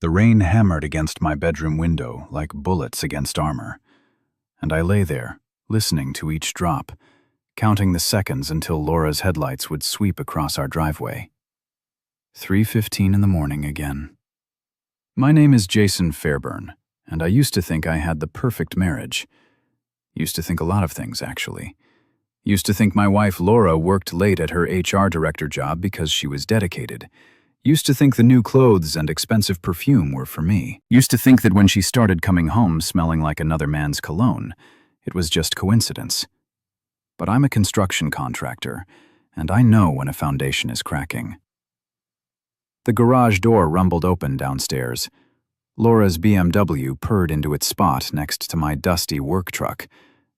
The rain hammered against my bedroom window like bullets against armor, and I lay there, listening to each drop, counting the seconds until Laura's headlights would sweep across our driveway. 3:15 in the morning again. My name is Jason Fairburn, and I used to think I had the perfect marriage. Used to think a lot of things, actually. Used to think my wife Laura worked late at her HR director job because she was dedicated. Used to think the new clothes and expensive perfume were for me. Used to think that when she started coming home smelling like another man's cologne, it was just coincidence. But I'm a construction contractor, and I know when a foundation is cracking. The garage door rumbled open downstairs. Laura's BMW purred into its spot next to my dusty work truck,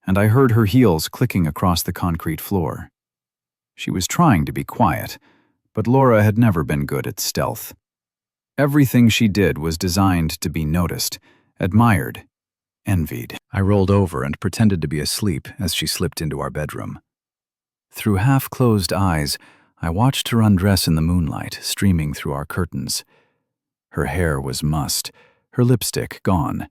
and I heard her heels clicking across the concrete floor. She was trying to be quiet, but Laura had never been good at stealth. Everything she did was designed to be noticed, admired, envied. I rolled over and pretended to be asleep as she slipped into our bedroom. Through half-closed eyes, I watched her undress in the moonlight streaming through our curtains. Her hair was mussed, her lipstick gone,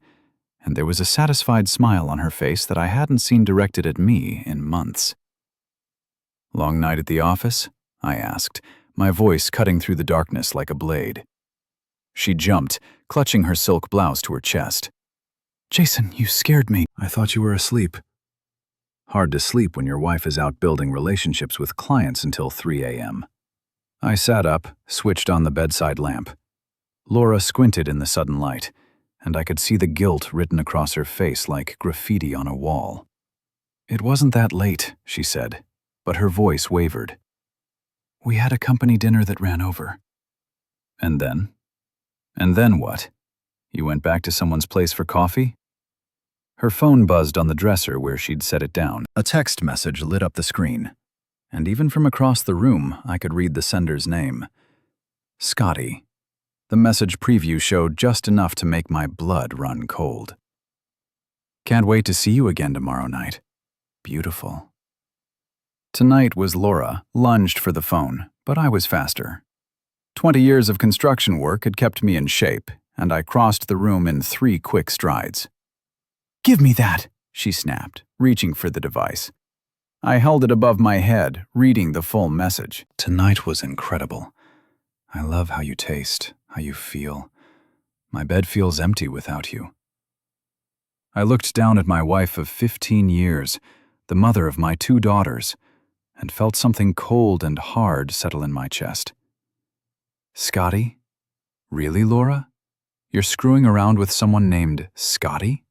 and there was a satisfied smile on her face that I hadn't seen directed at me in months. "Long night at the office?" I asked, my voice cutting through the darkness like a blade. She jumped, clutching her silk blouse to her chest. "Jason, you scared me." "I thought you were asleep." Hard to sleep when your wife is out building relationships with clients until 3 a.m. I sat up, switched on the bedside lamp. Laura squinted in the sudden light, and I could see the guilt written across her face like graffiti on a wall. "It wasn't that late," she said, but her voice wavered. "We had a company dinner that ran over." "And then?" "And then what? You went back to someone's place for coffee?" Her phone buzzed on the dresser where she'd set it down. A text message lit up the screen, and even from across the room, I could read the sender's name. Scotty. The message preview showed just enough to make my blood run cold. "Can't wait to see you again tomorrow night. Beautiful." Tonight was Laura, lunged for the phone, but I was faster. 20 years of construction work had kept me in shape, and I crossed the room in 3 quick strides. "Give me that," she snapped, reaching for the device. I held it above my head, reading the full message. "Tonight was incredible. I love how you taste, how you feel. My bed feels empty without you." I looked down at my wife of 15 years, the mother of my 2 daughters, and felt something cold and hard settle in my chest. "Scotty? Really, Laura? You're screwing around with someone named Scotty?"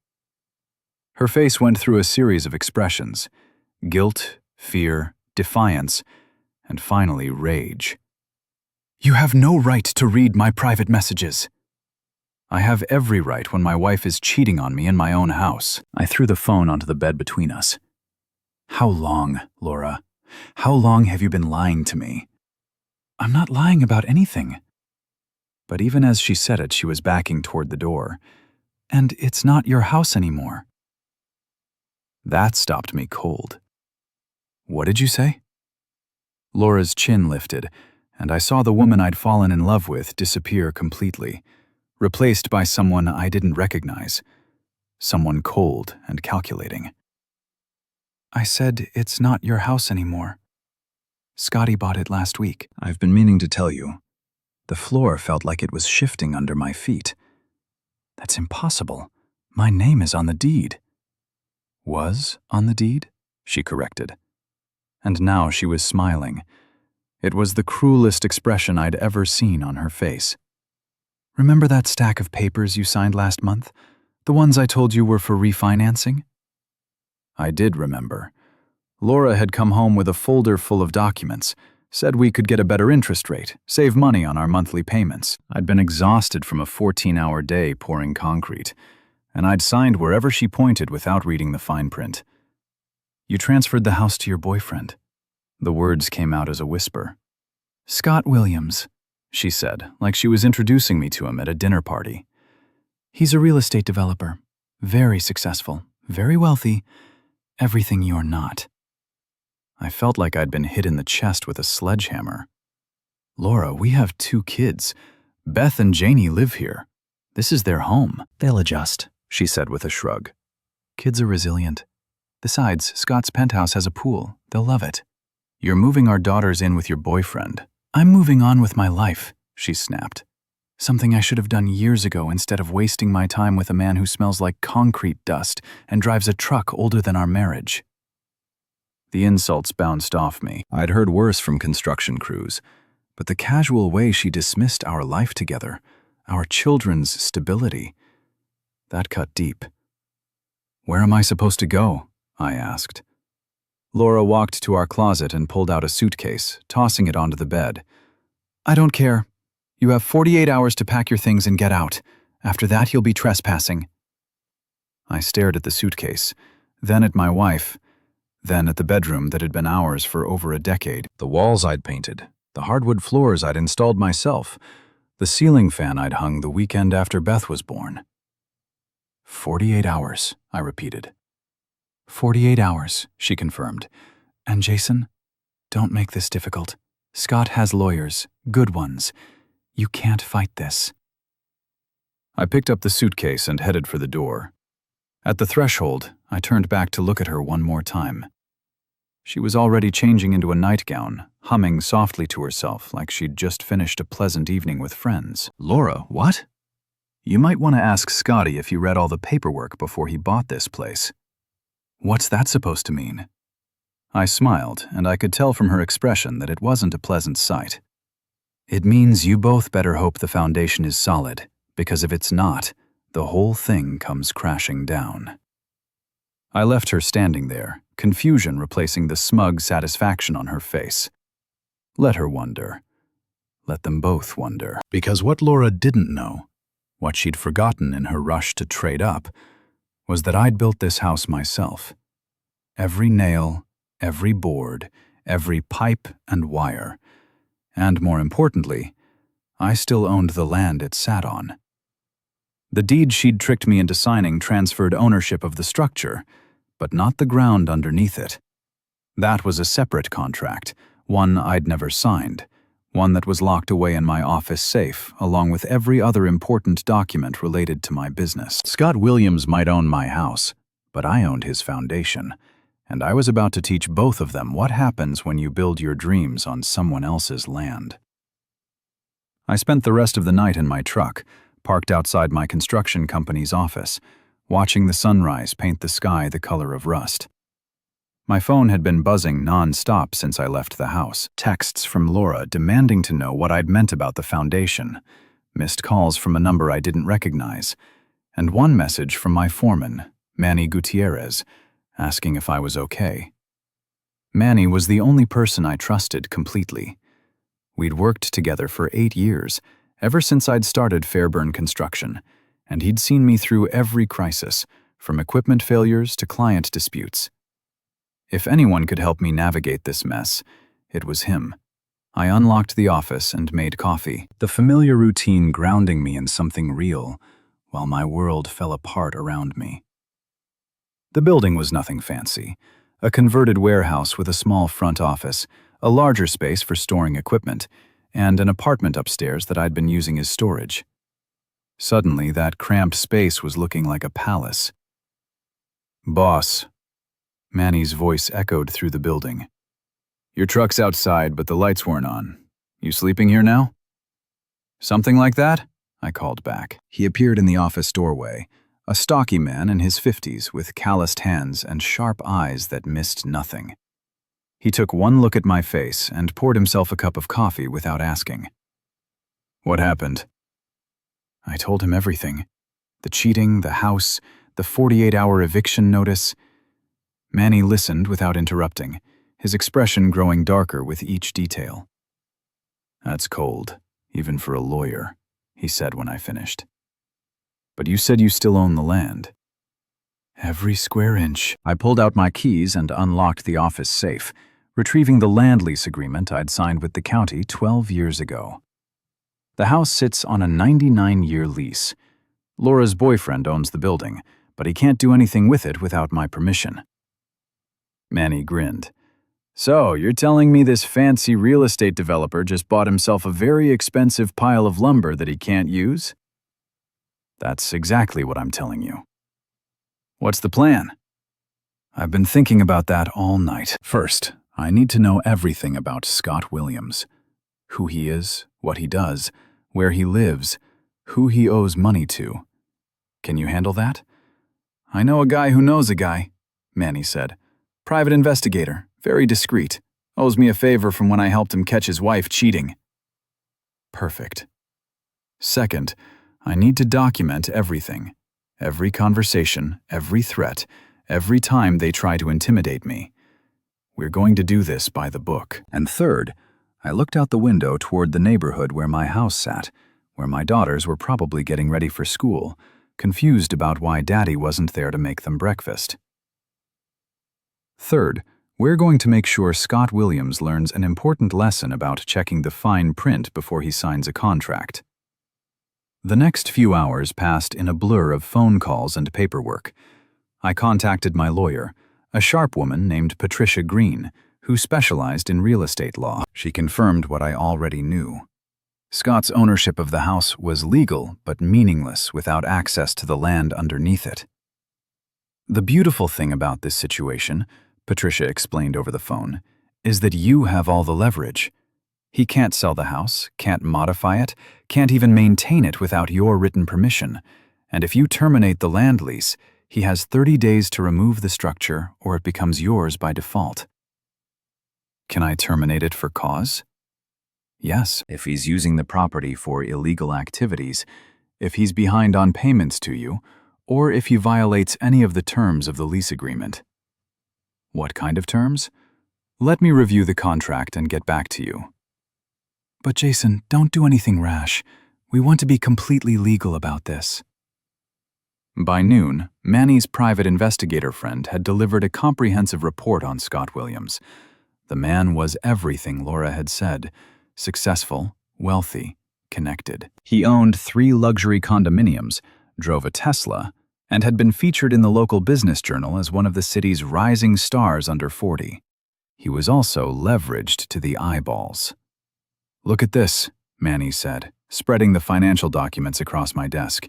Her face went through a series of expressions: guilt, fear, defiance, and finally rage. "You have no right to read my private messages." "I have every right when my wife is cheating on me in my own house." I threw the phone onto the bed between us. "How long, Laura? How long have you been lying to me?" "I'm not lying about anything." But even as she said it, she was backing toward the door. "And it's not your house anymore." That stopped me cold. "What did you say?" Laura's chin lifted, and I saw the woman I'd fallen in love with disappear completely, replaced by someone I didn't recognize, someone cold and calculating. "I said it's not your house anymore. Scotty bought it last week." "I've been meaning to tell you. The floor felt like it was shifting under my feet." "That's impossible. My name is on the deed." "Was on the deed?" she corrected. And now she was smiling. It was the cruelest expression I'd ever seen on her face. "Remember that stack of papers you signed last month? The ones I told you were for refinancing?" I did remember. Laura had come home with a folder full of documents, said we could get a better interest rate, save money on our monthly payments. I'd been exhausted from a 14-hour day pouring concrete, and I'd signed wherever she pointed without reading the fine print. "You transferred the house to your boyfriend." The words came out as a whisper. "Scott Williams," she said, like she was introducing me to him at a dinner party. "He's a real estate developer, very successful, very wealthy, everything you're not." I felt like I'd been hit in the chest with a sledgehammer. "Laura, we have 2 kids. Beth and Janie live here. This is their home. They'll adjust, she said with a shrug. Kids are resilient. Besides, Scott's penthouse has a pool. They'll love it. You're moving our daughters in with your boyfriend. I'm moving on with my life, she snapped. Something I should have done years ago instead of wasting my time with a man who smells like concrete dust and drives a truck older than our marriage. The insults bounced off me. I'd heard worse from construction crews, but the casual way she dismissed our life together, our children's stability, that cut deep. Where am I supposed to go? I asked. Laura walked to our closet and pulled out a suitcase, tossing it onto the bed. I don't care. You have 48 hours to pack your things and get out. After that, you'll be trespassing. I stared at the suitcase, then at my wife, then at the bedroom that had been ours for over a decade. The walls I'd painted, the hardwood floors I'd installed myself, the ceiling fan I'd hung the weekend after Beth was born. 48 hours, I repeated. 48 hours, she confirmed. And Jason, don't make this difficult. Scott has lawyers, good ones. You can't fight this. I picked up the suitcase and headed for the door. At the threshold, I turned back to look at her one more time. She was already changing into a nightgown, humming softly to herself like she'd just finished a pleasant evening with friends. Laura, what? You might want to ask Scotty if he read all the paperwork before he bought this place. What's that supposed to mean? I smiled, and I could tell from her expression that it wasn't a pleasant sight. It means you both better hope the foundation is solid, because if it's not, the whole thing comes crashing down. I left her standing there, confusion replacing the smug satisfaction on her face. Let her wonder. Let them both wonder. Because what Laura didn't know, what she'd forgotten in her rush to trade up, was that I'd built this house myself. Every nail, every board, every pipe and wire. And more importantly, I still owned the land it sat on. The deed she'd tricked me into signing transferred ownership of the structure, but not the ground underneath it. That was a separate contract, one I'd never signed, one that was locked away in my office safe, along with every other important document related to my business. Scott Williams might own my house, but I owned his foundation, and I was about to teach both of them what happens when you build your dreams on someone else's land. I spent the rest of the night in my truck, parked outside my construction company's office, watching the sunrise paint the sky the color of rust. My phone had been buzzing non-stop since I left the house. Texts from Laura demanding to know what I'd meant about the foundation, missed calls from a number I didn't recognize, and one message from my foreman, Manny Gutierrez, asking if I was okay. Manny was the only person I trusted completely. We'd worked together for 8 years, ever since I'd started Fairburn Construction, and he'd seen me through every crisis, from equipment failures to client disputes. If anyone could help me navigate this mess, it was him. I unlocked the office and made coffee, the familiar routine grounding me in something real, while my world fell apart around me. The building was nothing fancy. A converted warehouse with a small front office, a larger space for storing equipment, and an apartment upstairs that I'd been using as storage. Suddenly, that cramped space was looking like a palace. Boss. Manny's voice echoed through the building. Your truck's outside, but the lights weren't on. You sleeping here now? Something like that? I called back. He appeared in the office doorway, a stocky man in his 50s with calloused hands and sharp eyes that missed nothing. He took one look at my face and poured himself a cup of coffee without asking. What happened? I told him everything. The cheating, the house, the 48-hour eviction notice. Manny listened without interrupting, his expression growing darker with each detail. That's cold, even for a lawyer, he said when I finished. But you said you still own the land. Every square inch. I pulled out my keys and unlocked the office safe, retrieving the land lease agreement I'd signed with the county 12 years ago. The house sits on a 99-year lease. Laura's boyfriend owns the building, but he can't do anything with it without my permission. Manny grinned. So, you're telling me this fancy real estate developer just bought himself a very expensive pile of lumber that he can't use? That's exactly what I'm telling you. What's the plan? I've been thinking about that all night. First, I need to know everything about Scott Williams. Who he is, what he does, where he lives, who he owes money to. Can you handle that? I know a guy who knows a guy, Manny said. Private investigator, very discreet. Owes me a favor from when I helped him catch his wife cheating. Perfect. Second, I need to document everything. Every conversation, every threat, every time they try to intimidate me. We're going to do this by the book. And third, I looked out the window toward the neighborhood where my house sat, where my daughters were probably getting ready for school, confused about why Daddy wasn't there to make them breakfast. Third, we're going to make sure Scott Williams learns an important lesson about checking the fine print before he signs a contract. The next few hours passed in a blur of phone calls and paperwork. I contacted my lawyer, a sharp woman named Patricia Green, who specialized in real estate law. She confirmed what I already knew. Scott's ownership of the house was legal but meaningless without access to the land underneath it. The beautiful thing about this situation, Patricia explained over the phone, is that you have all the leverage. He can't sell the house, can't modify it, can't even maintain it without your written permission, and if you terminate the land lease, he has 30 days to remove the structure or it becomes yours by default. Can I terminate it for cause? Yes, if he's using the property for illegal activities, if he's behind on payments to you, or if he violates any of the terms of the lease agreement. What kind of terms? Let me review the contract and get back to you. But Jason, don't do anything rash. We want to be completely legal about this. By noon, Manny's private investigator friend had delivered a comprehensive report on Scott Williams. The man was everything Laura had said: successful, wealthy, connected. He owned 3 luxury condominiums, drove a Tesla, and had been featured in the local business journal as one of the city's rising stars under 40. He was also leveraged to the eyeballs. Look at this, Manny said, spreading the financial documents across my desk.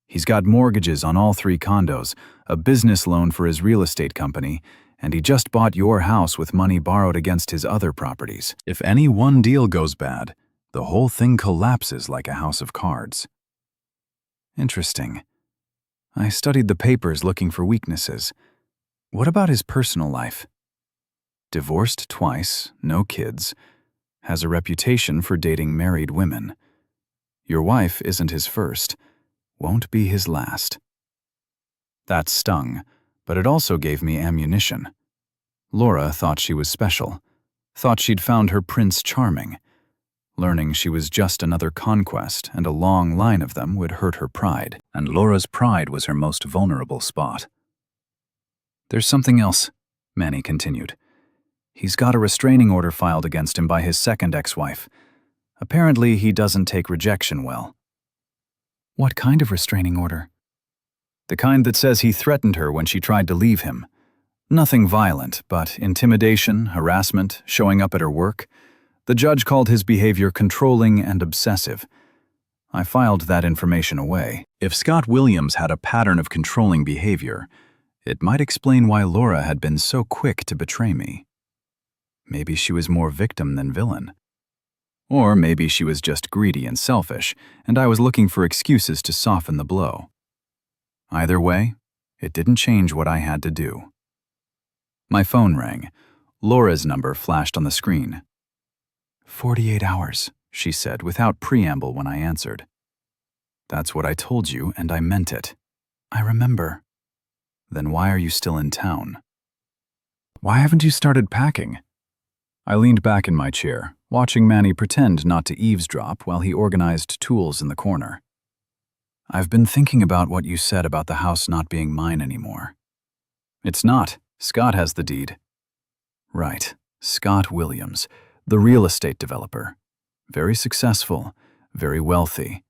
He's got mortgages on all 3 condos, a business loan for his real estate company, and he just bought your house with money borrowed against his other properties. If any one deal goes bad, the whole thing collapses like a house of cards. Interesting. I studied the papers looking for weaknesses. What about his personal life? Divorced twice, no kids, has a reputation for dating married women. Your wife isn't his first, won't be his last. That stung, but it also gave me ammunition. Laura thought she was special, thought she'd found her prince charming. Learning she was just another conquest and a long line of them would hurt her pride, and Laura's pride was her most vulnerable spot. There's something else, Manny continued. He's got a restraining order filed against him by his second ex-wife. Apparently, he doesn't take rejection well. What kind of restraining order? The kind that says he threatened her when she tried to leave him. Nothing violent, but intimidation, harassment, showing up at her work. The judge called his behavior controlling and obsessive. I filed that information away. If Scott Williams had a pattern of controlling behavior, it might explain why Laura had been so quick to betray me. Maybe she was more victim than villain. Or maybe she was just greedy and selfish, and I was looking for excuses to soften the blow. Either way, it didn't change what I had to do. My phone rang. Laura's number flashed on the screen. 48 hours, she said without preamble when I answered. That's what I told you, and I meant it. I remember. Then why are you still in town? Why haven't you started packing? I leaned back in my chair, watching Manny pretend not to eavesdrop while he organized tools in the corner. I've been thinking about what you said about the house not being mine anymore. It's not. Scott has the deed. Right. Scott Williams, the real estate developer. Very successful, very wealthy.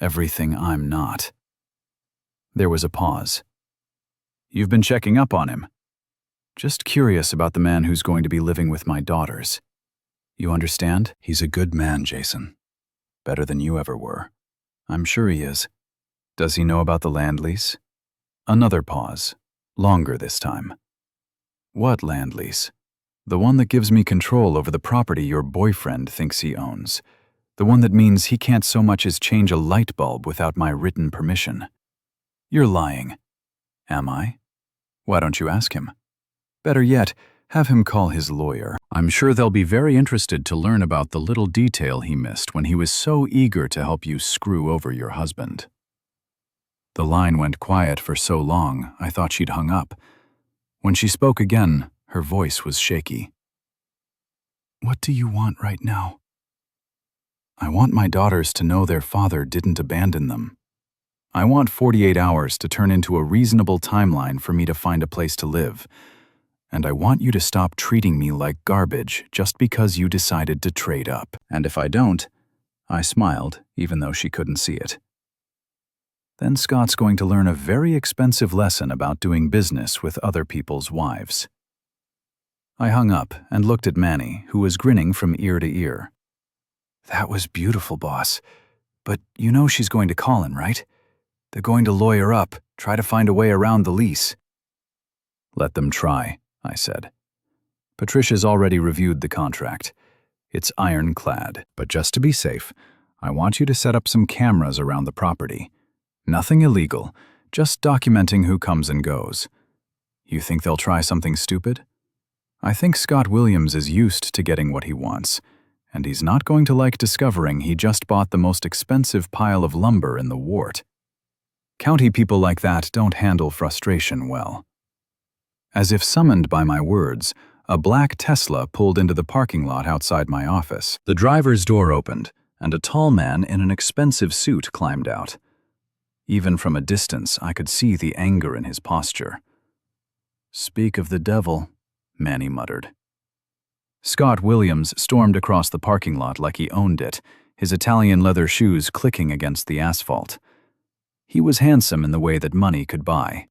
Everything I'm not. There was a pause. You've been checking up on him. Just curious about the man who's going to be living with my daughters. You understand? He's a good man, Jason. Better than you ever were. I'm sure he is. Does he know about the land lease? Another pause, longer this time. What land lease? The one that gives me control over the property your boyfriend thinks he owns. The one that means he can't so much as change a light bulb without my written permission. You're lying. Am I? Why don't you ask him? Better yet, have him call his lawyer. I'm sure they'll be very interested to learn about the little detail he missed when he was so eager to help you screw over your husband. The line went quiet for so long, I thought she'd hung up. When she spoke again, her voice was shaky. What do you want right now? I want my daughters to know their father didn't abandon them. I want 48 hours to turn into a reasonable timeline for me to find a place to live. And I want you to stop treating me like garbage just because you decided to trade up. And if I don't, I smiled, even though she couldn't see it. Then Scott's going to learn a very expensive lesson about doing business with other people's wives. I hung up and looked at Manny, who was grinning from ear to ear. That was beautiful, boss. But you know she's going to Colin, right? They're going to lawyer up, try to find a way around the lease. Let them try, I said. Patricia's already reviewed the contract. It's ironclad, but just to be safe, I want you to set up some cameras around the property. Nothing illegal, just documenting who comes and goes. You think they'll try something stupid? I think Scott Williams is used to getting what he wants, and he's not going to like discovering he just bought the most expensive pile of lumber in the wart. County people like that don't handle frustration well. As if summoned by my words, a black Tesla pulled into the parking lot outside my office. The driver's door opened, and a tall man in an expensive suit climbed out. Even from a distance, I could see the anger in his posture. Speak of the devil, Manny muttered. Scott Williams stormed across the parking lot like he owned it, his Italian leather shoes clicking against the asphalt. He was handsome in the way that money could buy.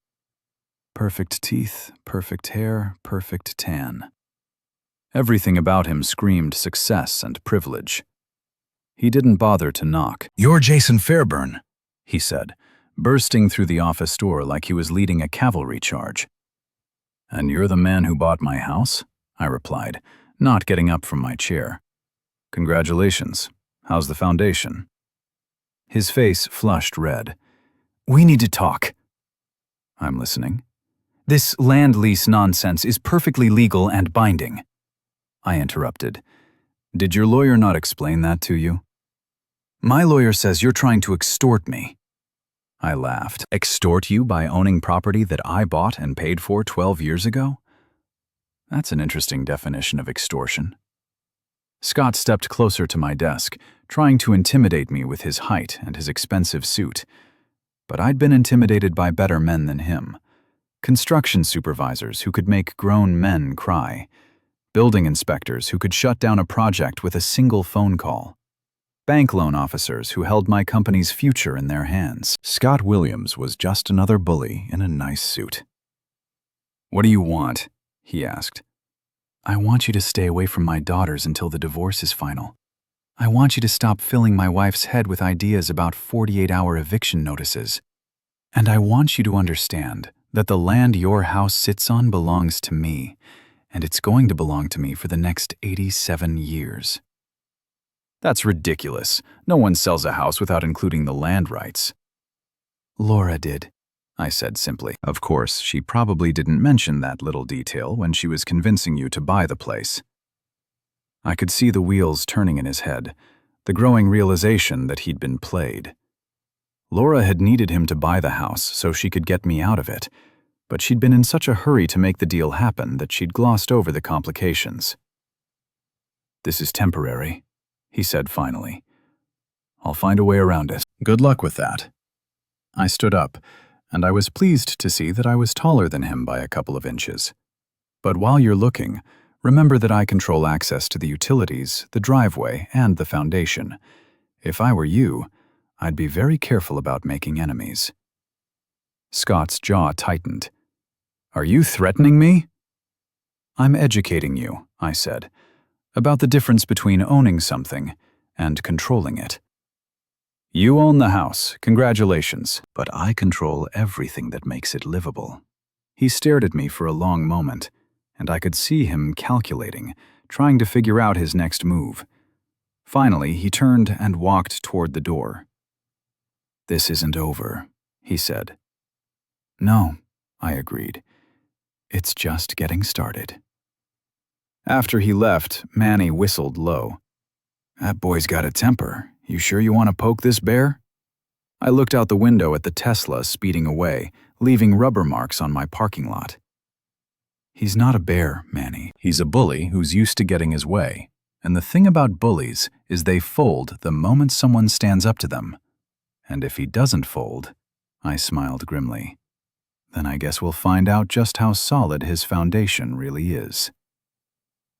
Perfect teeth, perfect hair, perfect tan. Everything about him screamed success and privilege. He didn't bother to knock. "You're Jason Fairburn," he said, bursting through the office door like he was leading a cavalry charge. "And you're the man who bought my house?" I replied, not getting up from my chair. "Congratulations. How's the foundation?" His face flushed red. "We need to talk." "I'm listening." "This land lease nonsense is perfectly legal and binding." I interrupted. "Did your lawyer not explain that to you?" "My lawyer says you're trying to extort me." I laughed. "Extort you by owning property that I bought and paid for 12 years ago? That's an interesting definition of extortion." Scott stepped closer to my desk, trying to intimidate me with his height and his expensive suit. But I'd been intimidated by better men than him. Construction supervisors who could make grown men cry. Building inspectors who could shut down a project with a single phone call. Bank loan officers who held my company's future in their hands. Scott Williams was just another bully in a nice suit. "What do you want?" he asked. "I want you to stay away from my daughters until the divorce is final. I want you to stop filling my wife's head with ideas about 48-hour eviction notices. And I want you to understand that the land your house sits on belongs to me, and it's going to belong to me for the next 87 years. "That's ridiculous. No one sells a house without including the land rights." "Laura did," I said simply. Of course, she probably didn't mention that little detail when she was convincing you to buy the place. I could see the wheels turning in his head, the growing realization that he'd been played. Laura had needed him to buy the house so she could get me out of it, but she'd been in such a hurry to make the deal happen that she'd glossed over the complications. "This is temporary," he said finally. "I'll find a way around it." "Good luck with that." I stood up, and I was pleased to see that I was taller than him by a couple of inches. "But while you're looking, remember that I control access to the utilities, the driveway, and the foundation. If I were you, I'd be very careful about making enemies." Scott's jaw tightened. "Are you threatening me?" "I'm educating you," I said, "about the difference between owning something and controlling it." You own the house, congratulations, but I control everything that makes it livable. He stared at me for a long moment, and I could see him calculating, trying to figure out his next move. Finally, he turned and walked toward the door. "This isn't over," he said. "No," I agreed. "It's just getting started." After he left, Manny whistled low. "That boy's got a temper. You sure you want to poke this bear?" I looked out the window at the Tesla speeding away, leaving rubber marks on my parking lot. "He's not a bear, Manny. He's a bully who's used to getting his way. And the thing about bullies is they fold the moment someone stands up to them. And if he doesn't fold," I smiled grimly, "then I guess we'll find out just how solid his foundation really is."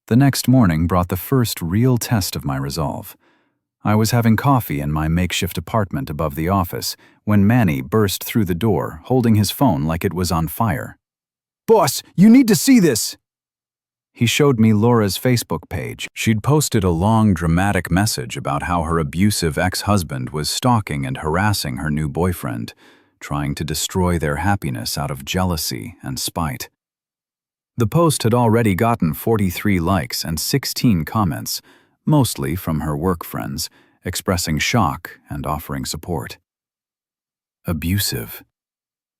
The next morning brought the first real test of my resolve. I was having coffee in my makeshift apartment above the office when Manny burst through the door, holding his phone like it was on fire. "Boss, you need to see this!" He showed me Laura's Facebook page. She'd posted a long, dramatic message about how her abusive ex-husband was stalking and harassing her new boyfriend, trying to destroy their happiness out of jealousy and spite. The post had already gotten 43 likes and 16 comments, mostly from her work friends, expressing shock and offering support. Abusive.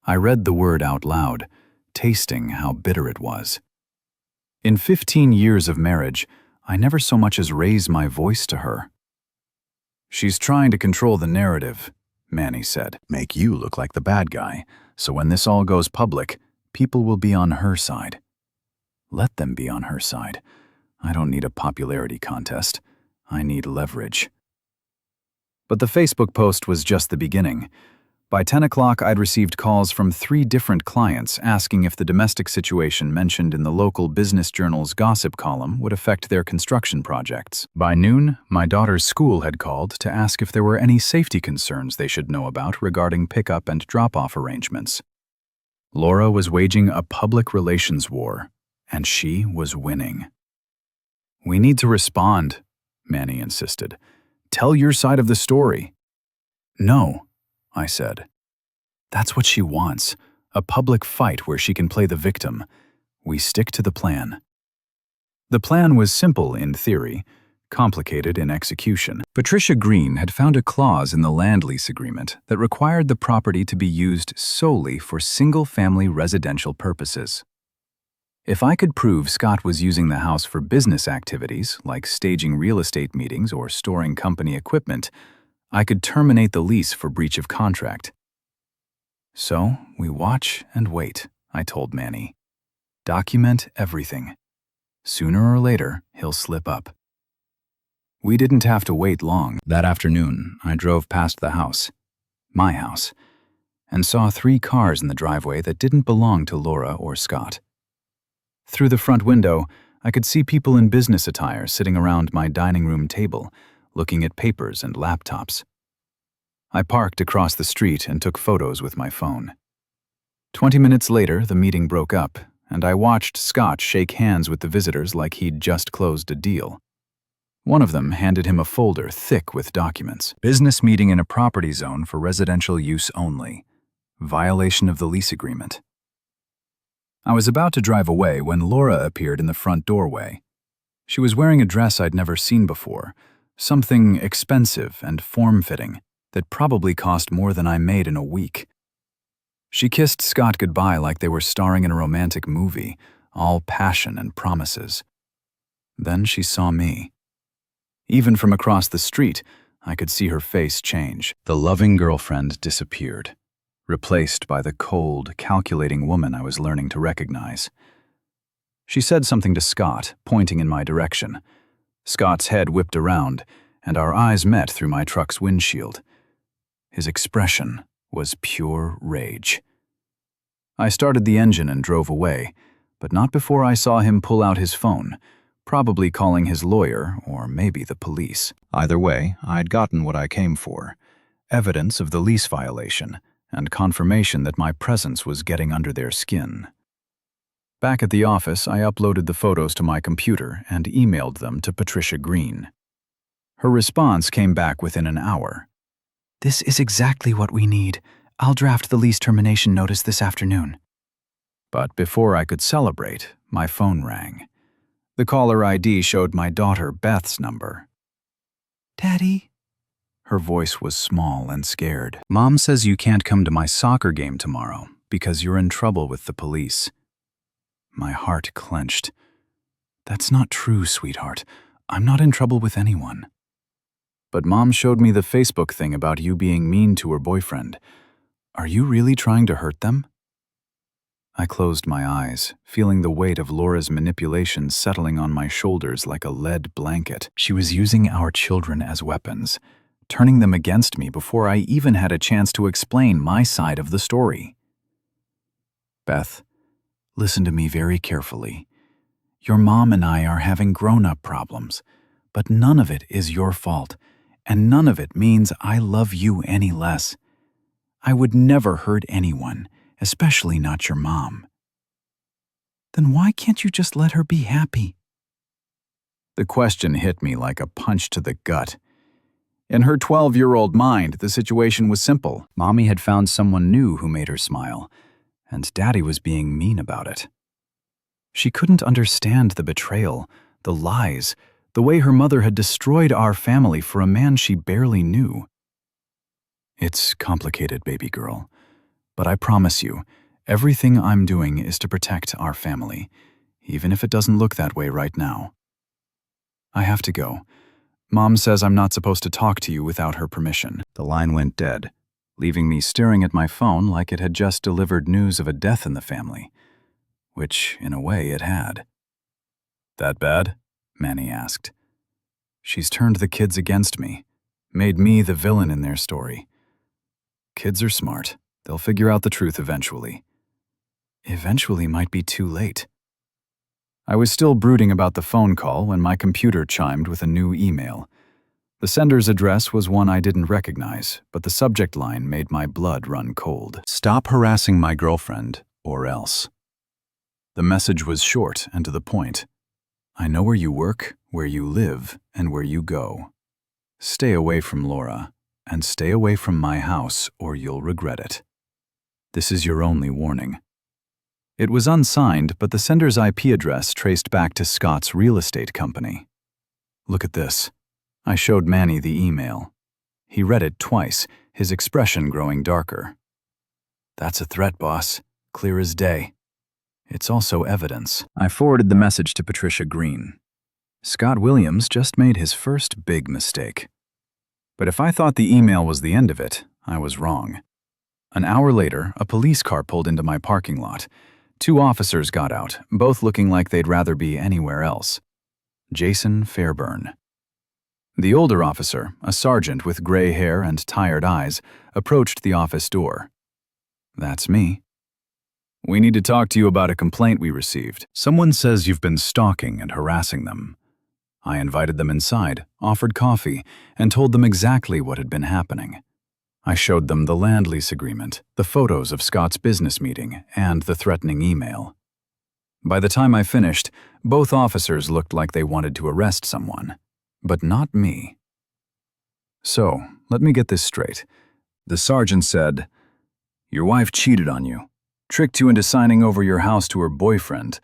I read the word out loud, tasting how bitter it was. In 15 years of marriage, I never so much as raised my voice to her. "She's trying to control the narrative," Manny said. "Make you look like the bad guy, so when this all goes public, people will be on her side." Let them be on her side. I don't need a popularity contest. I need leverage. But the Facebook post was just the beginning. By 10 o'clock, I'd received calls from 3 different clients asking if the domestic situation mentioned in the local business journal's gossip column would affect their construction projects. By noon, my daughter's school had called to ask if there were any safety concerns they should know about regarding pickup and drop-off arrangements. Laura was waging a public relations war, and she was winning. "We need to respond," Manny insisted. "Tell your side of the story." "No," I said. "That's what she wants, a public fight where she can play the victim. We stick to the plan." The plan was simple in theory, complicated in execution. Patricia Green had found a clause in the land lease agreement that required the property to be used solely for single-family residential purposes. If I could prove Scott was using the house for business activities, like staging real estate meetings or storing company equipment, I could terminate the lease for breach of contract. "So, we watch and wait," I told Manny. "Document everything. Sooner or later, he'll slip up." We didn't have to wait long. That afternoon, I drove past the house, my house, and saw 3 cars in the driveway that didn't belong to Laura or Scott. Through the front window, I could see people in business attire sitting around my dining room table, looking at papers and laptops. I parked across the street and took photos with my phone. 20 minutes later, the meeting broke up, and I watched Scott shake hands with the visitors like he'd just closed a deal. One of them handed him a folder thick with documents. "Business meeting in a property zone for residential use only. Violation of the lease agreement." I was about to drive away when Laura appeared in the front doorway. She was wearing a dress I'd never seen before, something expensive and form-fitting that probably cost more than I made in a week. She kissed Scott goodbye like they were starring in a romantic movie, all passion and promises. Then she saw me. Even from across the street, I could see her face change. The loving girlfriend disappeared, replaced by the cold, calculating woman I was learning to recognize. She said something to Scott, pointing in my direction. Scott's head whipped around, and our eyes met through my truck's windshield. His expression was pure rage. I started the engine and drove away, but not before I saw him pull out his phone, probably calling his lawyer or maybe the police. Either way, I'd gotten what I came for: evidence of the lease violation and confirmation that my presence was getting under their skin. Back at the office, I uploaded the photos to my computer and emailed them to Patricia Green. Her response came back within an hour. This is exactly what we need. I'll draft the lease termination notice this afternoon. But before I could celebrate, my phone rang. The caller ID showed my daughter Beth's number. Daddy? Her voice was small and scared. Mom says you can't come to my soccer game tomorrow because you're in trouble with the police. My heart clenched. That's not true, sweetheart. I'm not in trouble with anyone. But Mom showed me the Facebook thing about you being mean to her boyfriend. Are you really trying to hurt them? I closed my eyes, feeling the weight of Laura's manipulations settling on my shoulders like a lead blanket. She was using our children as weapons, turning them against me before I even had a chance to explain my side of the story. Beth, listen to me very carefully. Your mom and I are having grown-up problems, but none of it is your fault, and none of it means I love you any less. I would never hurt anyone, especially not your mom. Then why can't you just let her be happy? The question hit me like a punch to the gut. In her 12-year-old mind, the situation was simple. Mommy had found someone new who made her smile, and Daddy was being mean about it. She couldn't understand the betrayal, the lies, the way her mother had destroyed our family for a man she barely knew. It's complicated, baby girl, but I promise you, everything I'm doing is to protect our family, even if it doesn't look that way right now. I have to go. Mom says I'm not supposed to talk to you without her permission. The line went dead, leaving me staring at my phone like it had just delivered news of a death in the family, which, in a way, it had. That bad? Manny asked. She's turned the kids against me, made me the villain in their story. Kids are smart. They'll figure out the truth eventually. Eventually might be too late. I was still brooding about the phone call when my computer chimed with a new email. The sender's address was one I didn't recognize, but the subject line made my blood run cold. Stop harassing my girlfriend, or else. The message was short and to the point. I know where you work, where you live, and where you go. Stay away from Laura, and stay away from my house, or you'll regret it. This is your only warning. It was unsigned, but the sender's IP address traced back to Scott's real estate company. Look at this. I showed Manny the email. He read it twice, his expression growing darker. That's a threat, boss. Clear as day. It's also evidence. I forwarded the message to Patricia Green. Scott Williams just made his first big mistake. But if I thought the email was the end of it, I was wrong. An hour later, a police car pulled into my parking lot. 2 officers got out, both looking like they'd rather be anywhere else. Jason Fairburn. The older officer, a sergeant with gray hair and tired eyes, approached the office door. That's me. We need to talk to you about a complaint we received. Someone says you've been stalking and harassing them. I invited them inside, offered coffee, and told them exactly what had been happening. I showed them the land lease agreement, the photos of Scott's business meeting, and the threatening email. By the time I finished, both officers looked like they wanted to arrest someone, but not me. So, let me get this straight. The sergeant said, "Your wife cheated on you, tricked you into signing over your house to her boyfriend,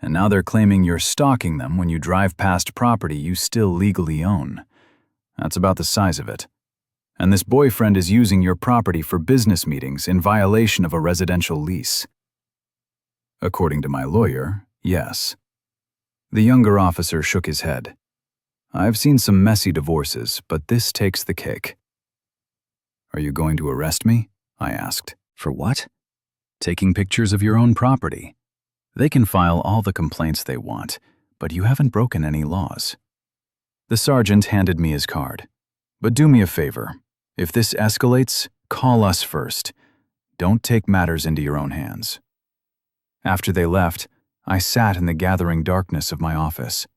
and now they're claiming you're stalking them when you drive past property you still legally own. That's about the size of it. And this boyfriend is using your property for business meetings in violation of a residential lease." According to my lawyer, yes. The younger officer shook his head. I've seen some messy divorces, but this takes the cake. Are you going to arrest me? I asked. For what? Taking pictures of your own property. They can file all the complaints they want, but you haven't broken any laws. The sergeant handed me his card. But do me a favor. If this escalates, call us first. Don't take matters into your own hands. After they left, I sat in the gathering darkness of my office,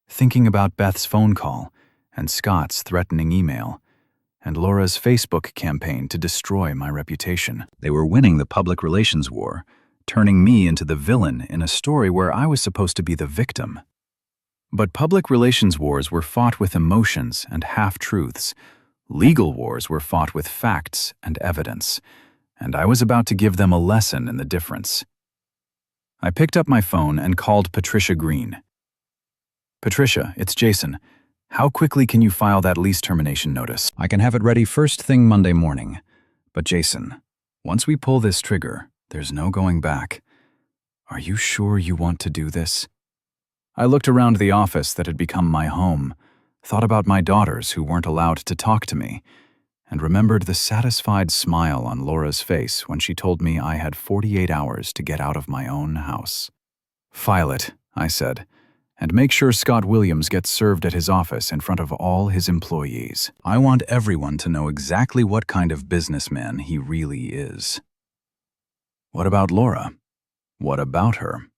thinking about Beth's phone call and Scott's threatening email and Laura's Facebook campaign to destroy my reputation. They were winning the public relations war, turning me into the villain in a story where I was supposed to be the victim. But public relations wars were fought with emotions and half-truths, Legal wars were fought with facts and evidence, and I was about to give them a lesson in the difference. I picked up my phone and called Patricia Green. "Patricia, it's Jason. How quickly can you file that lease termination notice? I can have it ready first thing Monday morning. But Jason, once we pull this trigger, there's no going back. Are you sure you want to do this?" I looked around the office that had become my home, thought about my daughters who weren't allowed to talk to me, and remembered the satisfied smile on Laura's face when she told me I had 48 hours to get out of my own house. "File it," I said, "and make sure Scott Williams gets served at his office in front of all his employees. I want everyone to know exactly what kind of businessman he really is." "What about Laura? What about her?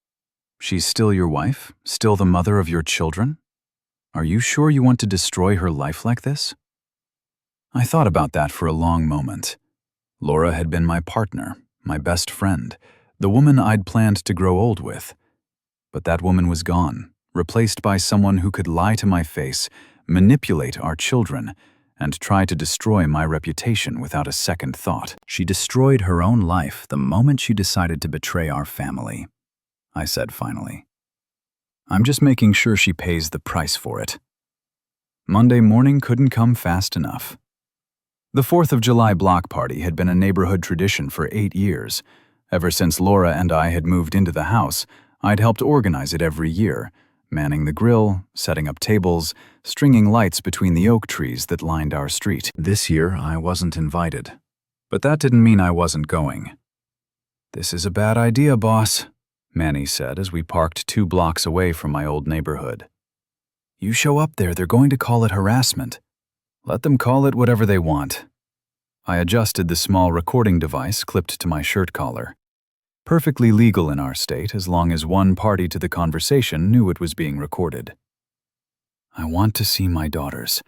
She's still your wife? Still the mother of your children? Are you sure you want to destroy her life like this?" I thought about that for a long moment. Laura had been my partner, my best friend, the woman I'd planned to grow old with. But that woman was gone, replaced by someone who could lie to my face, manipulate our children, and try to destroy my reputation without a second thought. She destroyed her own life the moment she decided to betray our family, I said finally. I'm just making sure she pays the price for it. Monday morning couldn't come fast enough. The 4th of July block party had been a neighborhood tradition for 8 years. Ever since Laura and I had moved into the house, I'd helped organize it every year, manning the grill, setting up tables, stringing lights between the oak trees that lined our street. This year, I wasn't invited. But that didn't mean I wasn't going. "This is a bad idea, boss," Manny said as we parked 2 blocks away from my old neighborhood. "You show up there, they're going to call it harassment. Let them call it whatever they want." I adjusted the small recording device clipped to my shirt collar. Perfectly legal in our state as long as one party to the conversation knew it was being recorded. "I want to see my daughters.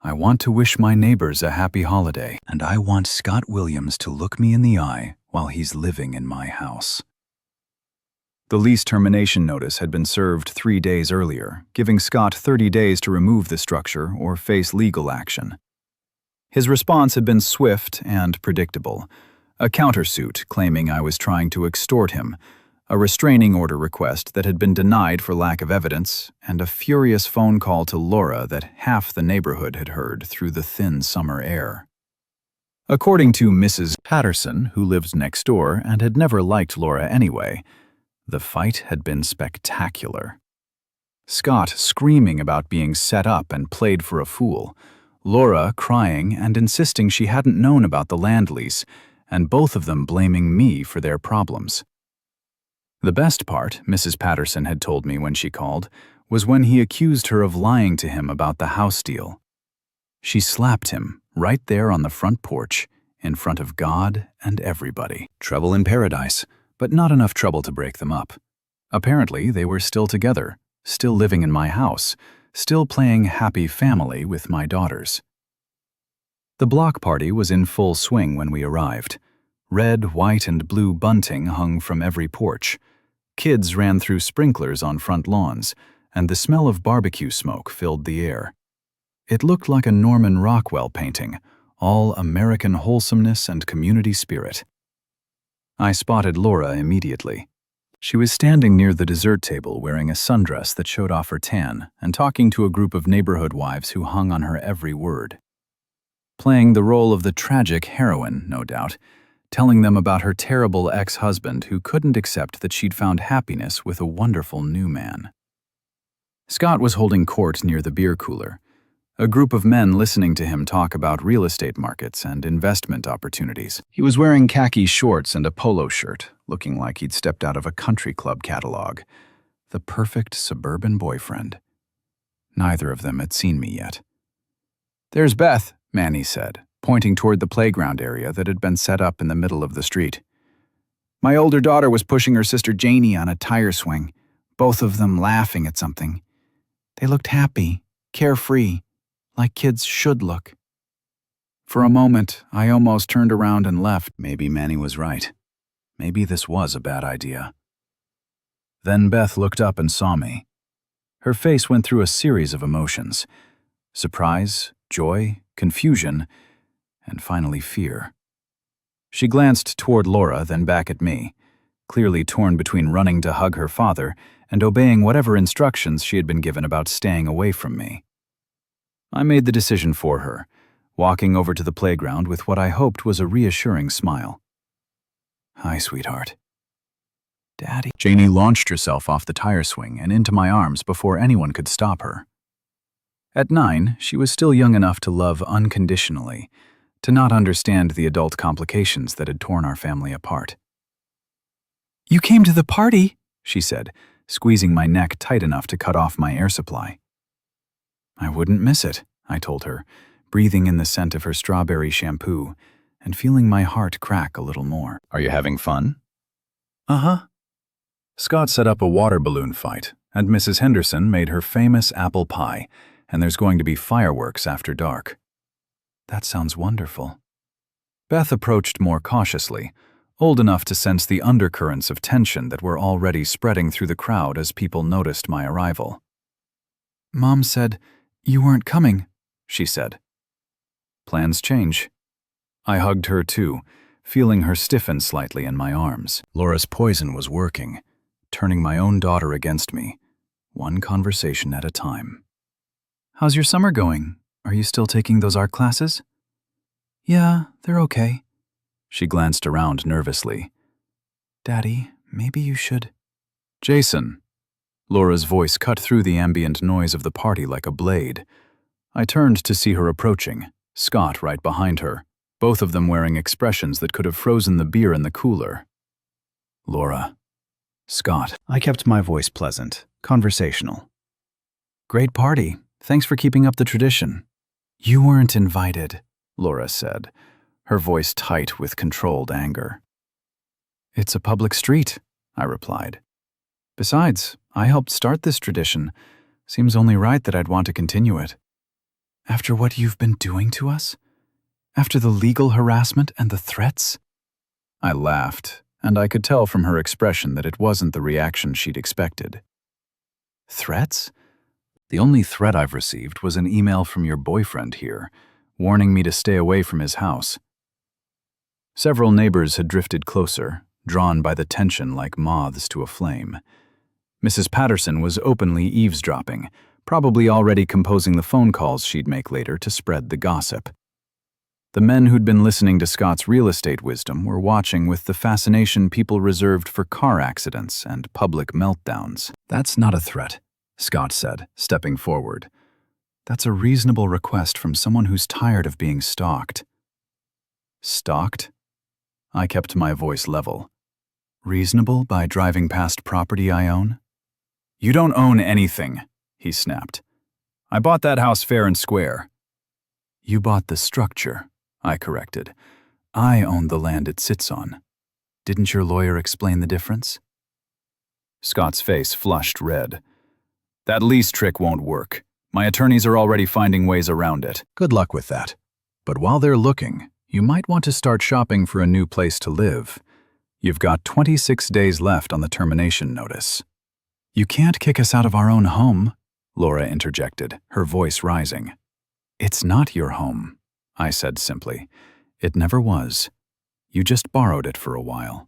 I want to wish my neighbors a happy holiday. And I want Scott Williams to look me in the eye while he's living in my house." The lease termination notice had been served 3 days earlier, giving Scott 30 days to remove the structure or face legal action. His response had been swift and predictable. A countersuit claiming I was trying to extort him, a restraining order request that had been denied for lack of evidence, and a furious phone call to Laura that half the neighborhood had heard through the thin summer air. According to Mrs. Patterson, who lived next door and had never liked Laura anyway, the fight had been spectacular. Scott screaming about being set up and played for a fool, Laura crying and insisting she hadn't known about the land lease, and both of them blaming me for their problems. The best part, Mrs. Patterson had told me when she called, was when he accused her of lying to him about the house deal. She slapped him right there on the front porch, in front of God and everybody. Trouble in paradise, but not enough trouble to break them up. Apparently, they were still together, still living in my house, still playing happy family with my daughters. The block party was in full swing when we arrived. Red, white, and blue bunting hung from every porch. Kids ran through sprinklers on front lawns, and the smell of barbecue smoke filled the air. It looked like a Norman Rockwell painting, all American wholesomeness and community spirit. I spotted Laura immediately. She was standing near the dessert table wearing a sundress that showed off her tan and talking to a group of neighborhood wives who hung on her every word. Playing the role of the tragic heroine, no doubt, telling them about her terrible ex-husband who couldn't accept that she'd found happiness with a wonderful new man. Scott was holding court near the beer cooler, a group of men listening to him talk about real estate markets and investment opportunities. He was wearing khaki shorts and a polo shirt, looking like he'd stepped out of a country club catalog. The perfect suburban boyfriend. Neither of them had seen me yet. "There's Beth," Manny said, pointing toward the playground area that had been set up in the middle of the street. "My older daughter was pushing her sister Janie on a tire swing, both of them laughing at something. They looked happy, carefree, like kids should look." For a moment, I almost turned around and left. Maybe Manny was right. Maybe this was a bad idea. Then Beth looked up and saw me. Her face went through a series of emotions: surprise, joy, confusion, and finally fear. She glanced toward Laura, then back at me, clearly torn between running to hug her father and obeying whatever instructions she had been given about staying away from me. I made the decision for her, walking over to the playground with what I hoped was a reassuring smile. "Hi, sweetheart." "Daddy." Janie launched herself off the tire swing and into my arms before anyone could stop her. At 9, she was still young enough to love unconditionally, to not understand the adult complications that had torn our family apart. "You came to the party," she said, squeezing my neck tight enough to cut off my air supply. "I wouldn't miss it," I told her, breathing in the scent of her strawberry shampoo and feeling my heart crack a little more. "Are you having fun?" "Uh-huh." Scott set up a water balloon fight, and Mrs. Henderson made her famous apple pie, and there's going to be fireworks after dark. "That sounds wonderful." Beth approached more cautiously, old enough to sense the undercurrents of tension that were already spreading through the crowd as people noticed my arrival. "Mom said you weren't coming," she said. "Plans change." I hugged her too, feeling her stiffen slightly in my arms. Laura's poison was working, turning my own daughter against me, one conversation at a time. "How's your summer going? Are you still taking those art classes?" "Yeah, they're okay." She glanced around nervously. "Daddy, maybe you should—" "Jason." Laura's voice cut through the ambient noise of the party like a blade. I turned to see her approaching, Scott right behind her, both of them wearing expressions that could have frozen the beer in the cooler. "Laura." "Scott." I kept my voice pleasant, conversational. "Great party. Thanks for keeping up the tradition." "You weren't invited," Laura said, her voice tight with controlled anger. "It's a public street," I replied. "Besides, I helped start this tradition. Seems only right that I'd want to continue it." "After what you've been doing to us? After the legal harassment and the threats?" I laughed, and I could tell from her expression that it wasn't the reaction she'd expected. "Threats? The only threat I've received was an email from your boyfriend here, warning me to stay away from his house." Several neighbors had drifted closer, drawn by the tension like moths to a flame. Mrs. Patterson was openly eavesdropping, probably already composing the phone calls she'd make later to spread the gossip. The men who'd been listening to Scott's real estate wisdom were watching with the fascination people reserved for car accidents and public meltdowns. "That's not a threat," Scott said, stepping forward. "That's a reasonable request from someone who's tired of being stalked." "Stalked?" I kept my voice level. "Reasonable by driving past property I own?" "You don't own anything," he snapped. "I bought that house fair and square." "You bought the structure," I corrected. "I own the land it sits on. Didn't your lawyer explain the difference?" Scott's face flushed red. "That lease trick won't work. My attorneys are already finding ways around it." "Good luck with that. But while they're looking, you might want to start shopping for a new place to live. You've got 26 days left on the termination notice." "You can't kick us out of our own home," Laura interjected, her voice rising. "It's not your home," I said simply. "It never was. You just borrowed it for a while."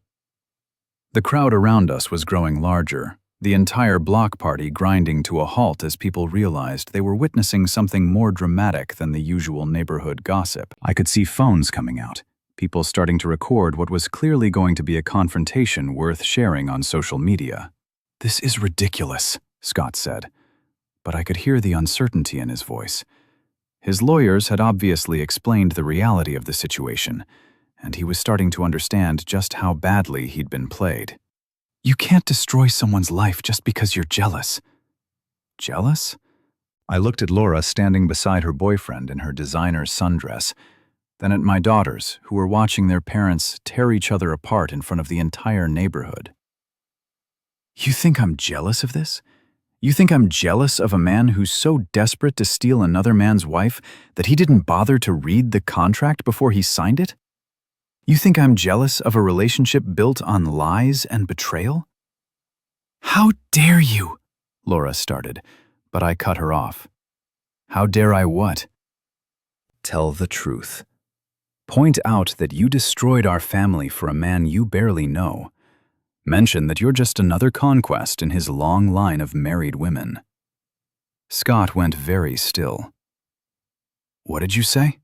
The crowd around us was growing larger, the entire block party grinding to a halt as people realized they were witnessing something more dramatic than the usual neighborhood gossip. I could see phones coming out, people starting to record what was clearly going to be a confrontation worth sharing on social media. "This is ridiculous," Scott said, but I could hear the uncertainty in his voice. His lawyers had obviously explained the reality of the situation, and he was starting to understand just how badly he'd been played. "You can't destroy someone's life just because you're jealous." "Jealous?" I looked at Laura standing beside her boyfriend in her designer sundress, then at my daughters, who were watching their parents tear each other apart in front of the entire neighborhood. "You think I'm jealous of this? You think I'm jealous of a man who's so desperate to steal another man's wife that he didn't bother to read the contract before he signed it? You think I'm jealous of a relationship built on lies and betrayal?" "How dare you?" Laura started, but I cut her off. "How dare I what?" Tell the truth. Point out that you destroyed our family for a man you barely know. Mention that you're just another conquest in his long line of married women." Scott went very still. "What did you say?"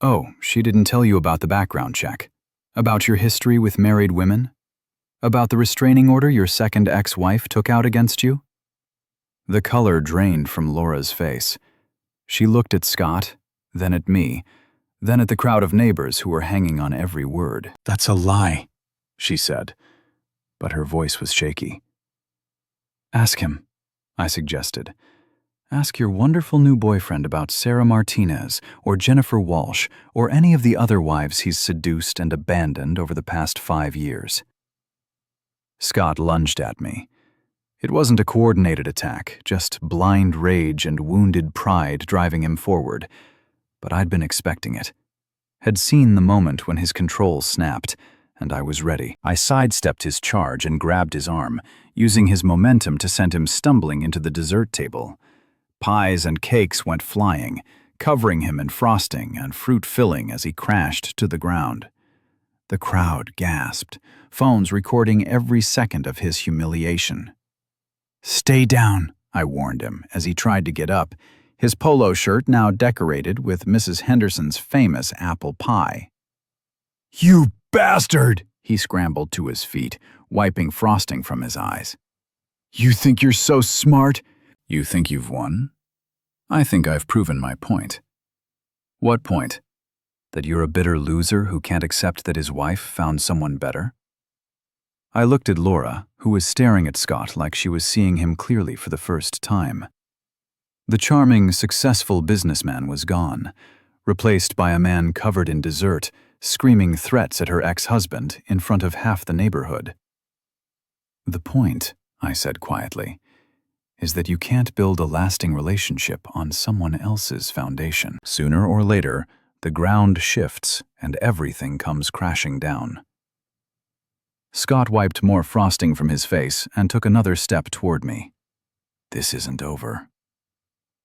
"Oh, she didn't tell you about the background check. About your history with married women? About the restraining order your second ex-wife took out against you?" The color drained from Laura's face. She looked at Scott, then at me, then at the crowd of neighbors who were hanging on every word. "That's a lie," she said, but her voice was shaky. "Ask him," I suggested. "Ask your wonderful new boyfriend about Sarah Martinez or Jennifer Walsh or any of the other wives he's seduced and abandoned over the past 5 years." Scott lunged at me. It wasn't a coordinated attack, just blind rage and wounded pride driving him forward. But I'd been expecting it. Had seen the moment when his control snapped, and I was ready. I sidestepped his charge and grabbed his arm, using his momentum to send him stumbling into the dessert table. Pies and cakes went flying, covering him in frosting and fruit filling as he crashed to the ground. The crowd gasped, phones recording every second of his humiliation. "Stay down," I warned him as he tried to get up, his polo shirt now decorated with Mrs. Henderson's famous apple pie. "You bastard!" He scrambled to his feet, wiping frosting from his eyes. "You think you're so smart? You think you've won? I think I've proven my point." "What point? That you're a bitter loser who can't accept that his wife found someone better?" I looked at Laura, who was staring at Scott like she was seeing him clearly for the first time. The charming, successful businessman was gone, replaced by a man covered in dessert, screaming threats at her ex-husband in front of half the neighborhood. "The point," I said quietly, "is that you can't build a lasting relationship on someone else's foundation. Sooner or later, the ground shifts and everything comes crashing down." Scott wiped more frosting from his face and took another step toward me. "This isn't over."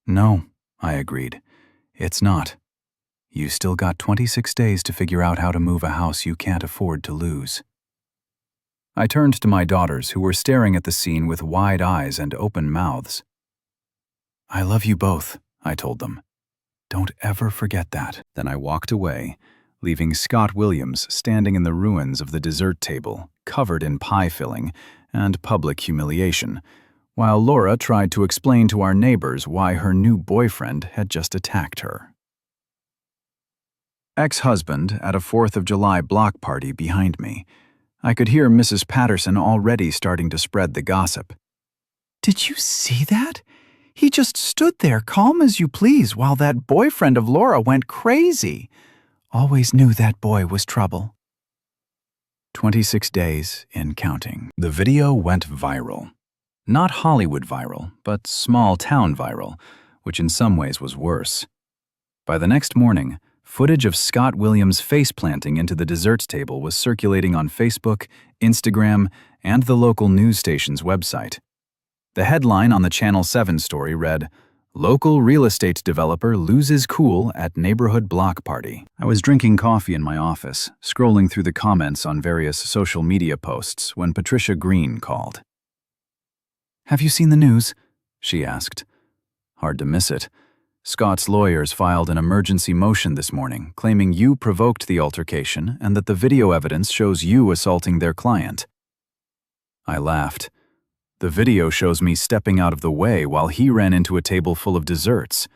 "No," I agreed. "It's not. You still got 26 days to figure out how to move a house you can't afford to lose." I turned to my daughters, who were staring at the scene with wide eyes and open mouths. "I love you both," I told them. "Don't ever forget that." Then I walked away, leaving Scott Williams standing in the ruins of the dessert table, covered in pie filling and public humiliation, while Laura tried to explain to our neighbors why her new boyfriend had just attacked her. Ex-husband at a 4th of July block party behind me. I could hear Mrs. Patterson already starting to spread the gossip. "Did you see that? He just stood there calm as you please while that boyfriend of Laura went crazy. Always knew that boy was trouble." 26 days in counting. The video went viral. Not Hollywood viral, but small-town viral, which in some ways was worse. By the next morning, footage of Scott Williams face-planting into the dessert table was circulating on Facebook, Instagram, and the local news station's website. The headline on the Channel 7 story read, "Local real estate developer loses cool at neighborhood block party." I was drinking coffee in my office, scrolling through the comments on various social media posts when Patricia Green called. "Have you seen the news?" she asked. Hard to miss it. Scott's lawyers filed an emergency motion this morning, claiming you provoked the altercation and that the video evidence shows you assaulting their client. I laughed. The video shows me stepping out of the way while he ran into a table full of desserts.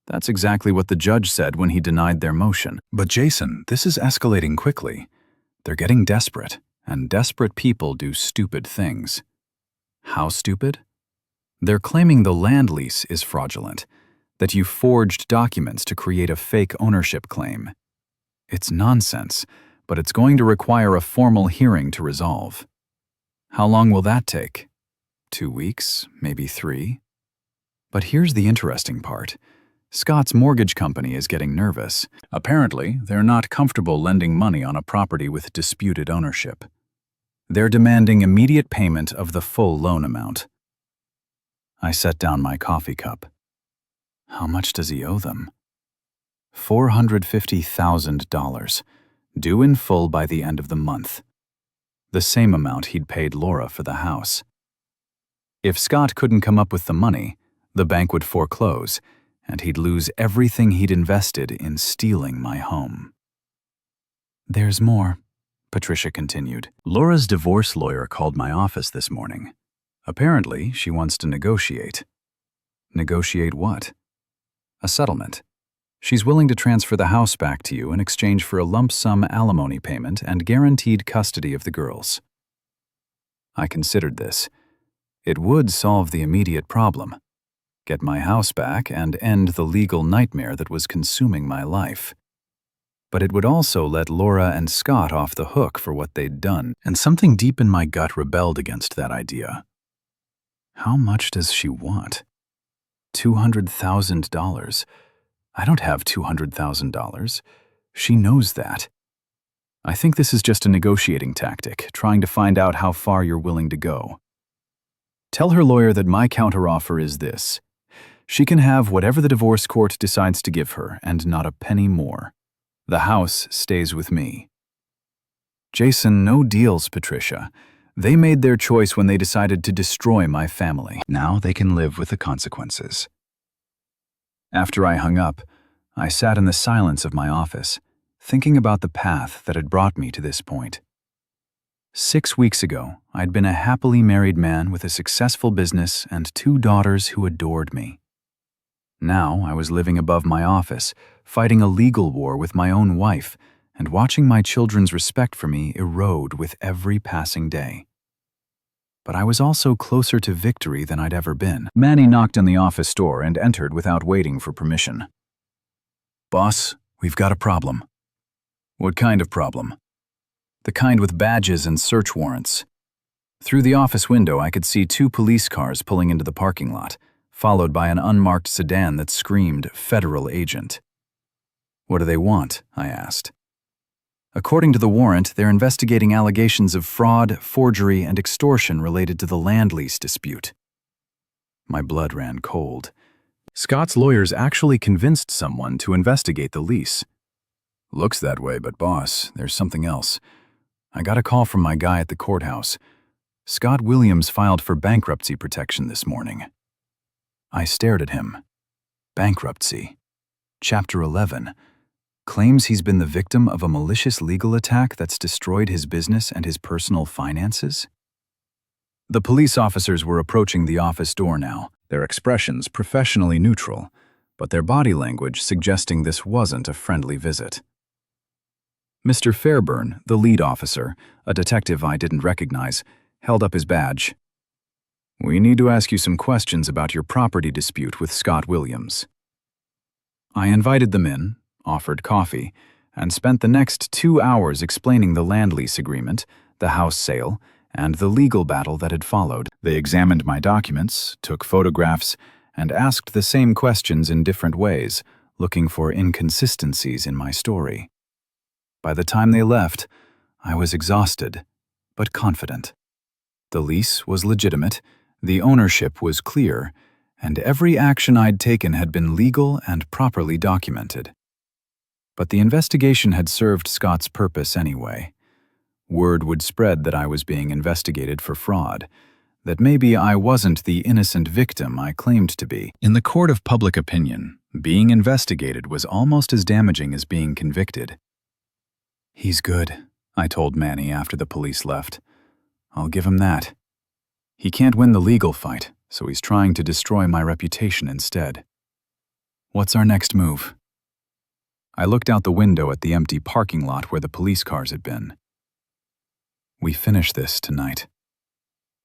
That's exactly what the judge said when he denied their motion. But Jason, this is escalating quickly. They're getting desperate, and desperate people do stupid things. How stupid? They're claiming the land lease is fraudulent, that you forged documents to create a fake ownership claim. It's nonsense, but it's going to require a formal hearing to resolve. How long will that take? 2 weeks, maybe 3? But here's the interesting part. Scott's mortgage company is getting nervous. Apparently, they're not comfortable lending money on a property with disputed ownership. They're demanding immediate payment of the full loan amount. I set down my coffee cup. How much does he owe them? $450,000, due in full by the end of the month. The same amount he'd paid Laura for the house. If Scott couldn't come up with the money, the bank would foreclose, and he'd lose everything he'd invested in stealing my home. "There's more," Patricia continued. "Laura's divorce lawyer called my office this morning. Apparently, she wants to negotiate." "Negotiate what?" "A settlement. She's willing to transfer the house back to you in exchange for a lump sum alimony payment and guaranteed custody of the girls." I considered this. It would solve the immediate problem, get my house back and end the legal nightmare that was consuming my life. But it would also let Laura and Scott off the hook for what they'd done, and something deep in my gut rebelled against that idea. How much does she want? $200,000. I don't have $200,000. She knows that. I think this is just a negotiating tactic, trying to find out how far you're willing to go. Tell her lawyer that my counteroffer is this. She can have whatever the divorce court decides to give her, and not a penny more. The house stays with me. Jason, no deals, Patricia. They made their choice when they decided to destroy my family. Now they can live with the consequences. After I hung up, I sat in the silence of my office, thinking about the path that had brought me to this point. 6 weeks ago, I'd been a happily married man with a successful business and 2 daughters who adored me. Now I was living above my office, fighting a legal war with my own wife, and watching my children's respect for me erode with every passing day. But I was also closer to victory than I'd ever been. Manny knocked on the office door and entered without waiting for permission. "Boss, we've got a problem." "What kind of problem?" "The kind with badges and search warrants." Through the office window, I could see 2 police cars pulling into the parking lot, followed by an unmarked sedan that screamed federal agent. "What do they want?" I asked. "According to the warrant, they're investigating allegations of fraud, forgery, and extortion related to the land lease dispute." My blood ran cold. Scott's lawyers actually convinced someone to investigate the lease. "Looks that way, but boss, there's something else. I got a call from my guy at the courthouse. Scott Williams filed for bankruptcy protection this morning." I stared at him. Bankruptcy. Chapter 11. Claims he's been the victim of a malicious legal attack that's destroyed his business and his personal finances? The police officers were approaching the office door now, their expressions professionally neutral, but their body language suggesting this wasn't a friendly visit. Mr. Fairburn, the lead officer, a detective I didn't recognize, held up his badge. "We need to ask you some questions about your property dispute with Scott Williams." I invited them in, offered coffee, and spent the next 2 hours explaining the land lease agreement, the house sale, and the legal battle that had followed. They examined my documents, took photographs, and asked the same questions in different ways, looking for inconsistencies in my story. By the time they left, I was exhausted, but confident. The lease was legitimate, the ownership was clear, and every action I'd taken had been legal and properly documented. But the investigation had served Scott's purpose anyway. Word would spread that I was being investigated for fraud, that maybe I wasn't the innocent victim I claimed to be. In the court of public opinion, being investigated was almost as damaging as being convicted. "He's good," I told Manny after the police left. "I'll give him that. He can't win the legal fight, so he's trying to destroy my reputation instead. What's our next move?" I looked out the window at the empty parking lot where the police cars had been. "We finish this tonight."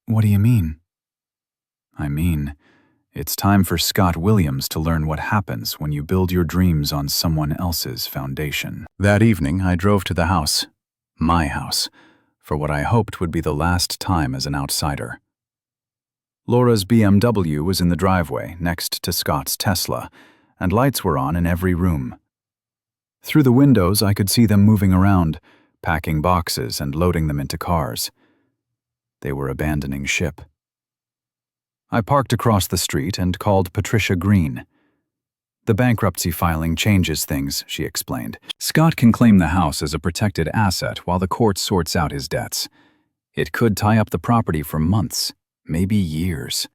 "What do you mean?" "I mean, it's time for Scott Williams to learn what happens when you build your dreams on someone else's foundation." That evening, I drove to the house, my house, for what I hoped would be the last time as an outsider. Laura's BMW was in the driveway next to Scott's Tesla, and lights were on in every room. Through the windows, I could see them moving around, packing boxes and loading them into cars. They were abandoning ship. I parked across the street and called Patricia Green. The bankruptcy filing changes things, she explained. Scott can claim the house as a protected asset while the court sorts out his debts. It could tie up the property for months, maybe years.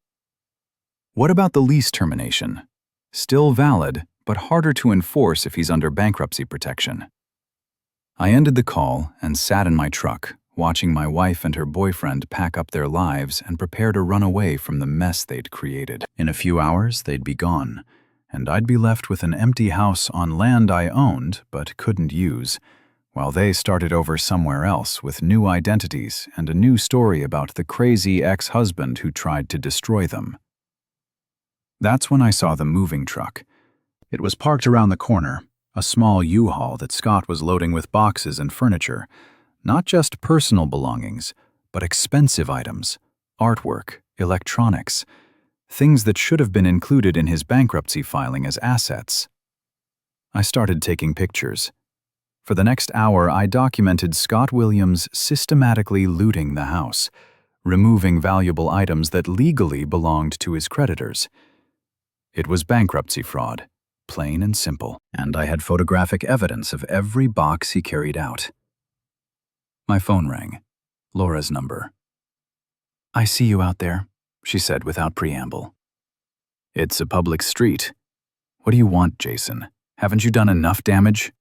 What about the lease termination? Still valid, but harder to enforce if he's under bankruptcy protection. I ended the call and sat in my truck, watching my wife and her boyfriend pack up their lives and prepare to run away from the mess they'd created. In a few hours, they'd be gone, and I'd be left with an empty house on land I owned but couldn't use, while they started over somewhere else with new identities and a new story about the crazy ex-husband who tried to destroy them. That's when I saw the moving truck. It was parked around the corner, a small U-Haul that Scott was loading with boxes and furniture, not just personal belongings, but expensive items, artwork, electronics, things that should have been included in his bankruptcy filing as assets. I started taking pictures. For the next hour, I documented Scott Williams systematically looting the house, removing valuable items that legally belonged to his creditors. It was bankruptcy fraud, plain and simple, and I had photographic evidence of every box he carried out. My phone rang. Laura's number. "I see you out there," she said without preamble. "It's a public street. What do you want, Jason? Haven't you done enough damage?"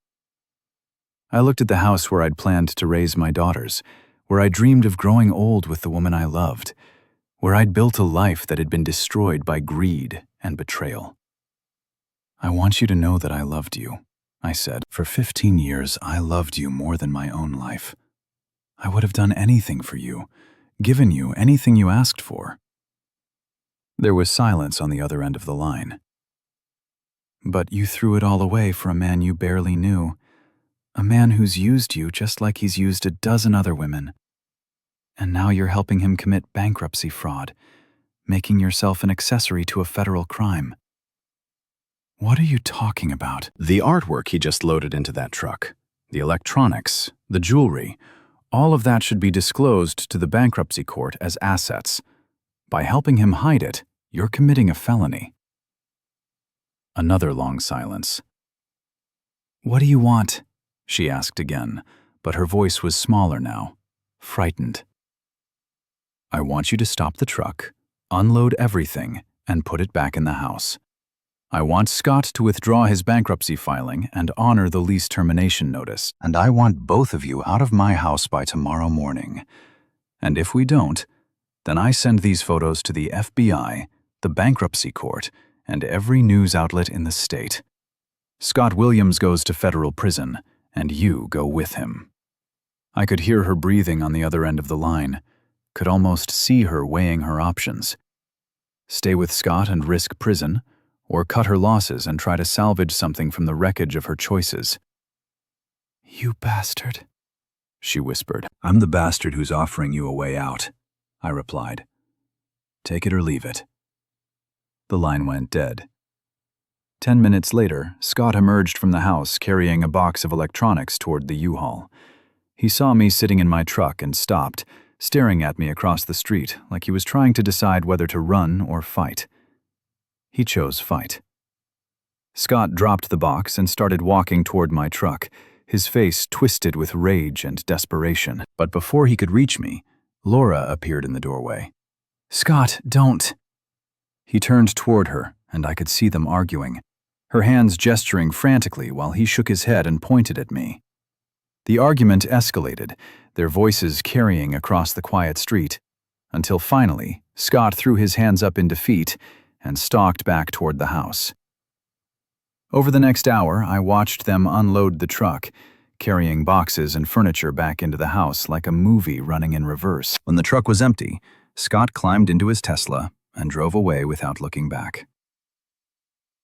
I looked at the house where I'd planned to raise my daughters, where I dreamed of growing old with the woman I loved, where I'd built a life that had been destroyed by greed and betrayal. "I want you to know that I loved you," I said. "For 15 years, I loved you more than my own life. I would have done anything for you, given you anything you asked for." There was silence on the other end of the line. "But you threw it all away for a man you barely knew, a man who's used you just like he's used a dozen other women. And now you're helping him commit bankruptcy fraud, making yourself an accessory to a federal crime." "What are you talking about?" "The artwork he just loaded into that truck, the electronics, the jewelry, all of that should be disclosed to the bankruptcy court as assets. By helping him hide it, you're committing a felony." Another long silence. "What do you want?" she asked again, but her voice was smaller now, frightened. "I want you to stop the truck, unload everything, and put it back in the house. I want Scott to withdraw his bankruptcy filing and honor the lease termination notice, and I want both of you out of my house by tomorrow morning. And if we don't, then I send these photos to the FBI, the bankruptcy court, and every news outlet in the state. Scott Williams goes to federal prison, and you go with him." I could hear her breathing on the other end of the line, could almost see her weighing her options. Stay with Scott and risk prison, or cut her losses and try to salvage something from the wreckage of her choices. "You bastard," she whispered. "I'm the bastard who's offering you a way out," I replied. "Take it or leave it." The line went dead. 10 minutes later, Scott emerged from the house carrying a box of electronics toward the U-Haul. He saw me sitting in my truck and stopped, staring at me across the street like he was trying to decide whether to run or fight. He chose fight. Scott dropped the box and started walking toward my truck, his face twisted with rage and desperation. But before he could reach me, Laura appeared in the doorway. "Scott, don't." He turned toward her, and I could see them arguing, her hands gesturing frantically while he shook his head and pointed at me. The argument escalated, their voices carrying across the quiet street, until finally, Scott threw his hands up in defeat and stalked back toward the house. Over the next hour, I watched them unload the truck, carrying boxes and furniture back into the house like a movie running in reverse. When the truck was empty, Scott climbed into his Tesla and drove away without looking back.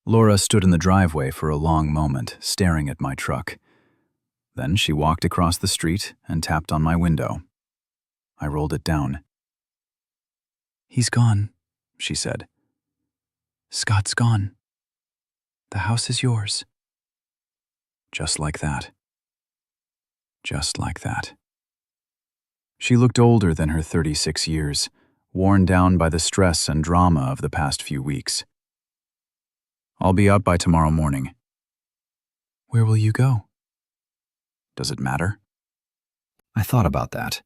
Laura stood in the driveway for a long moment, staring at my truck. Then she walked across the street and tapped on my window. I rolled it down. "He's gone," she said. "Scott's gone. The house is yours." Just like that. Just like that. She looked older than her 36 years, worn down by the stress and drama of the past few weeks. I'll be out by tomorrow morning. Where will you go? Does it matter? I thought about that.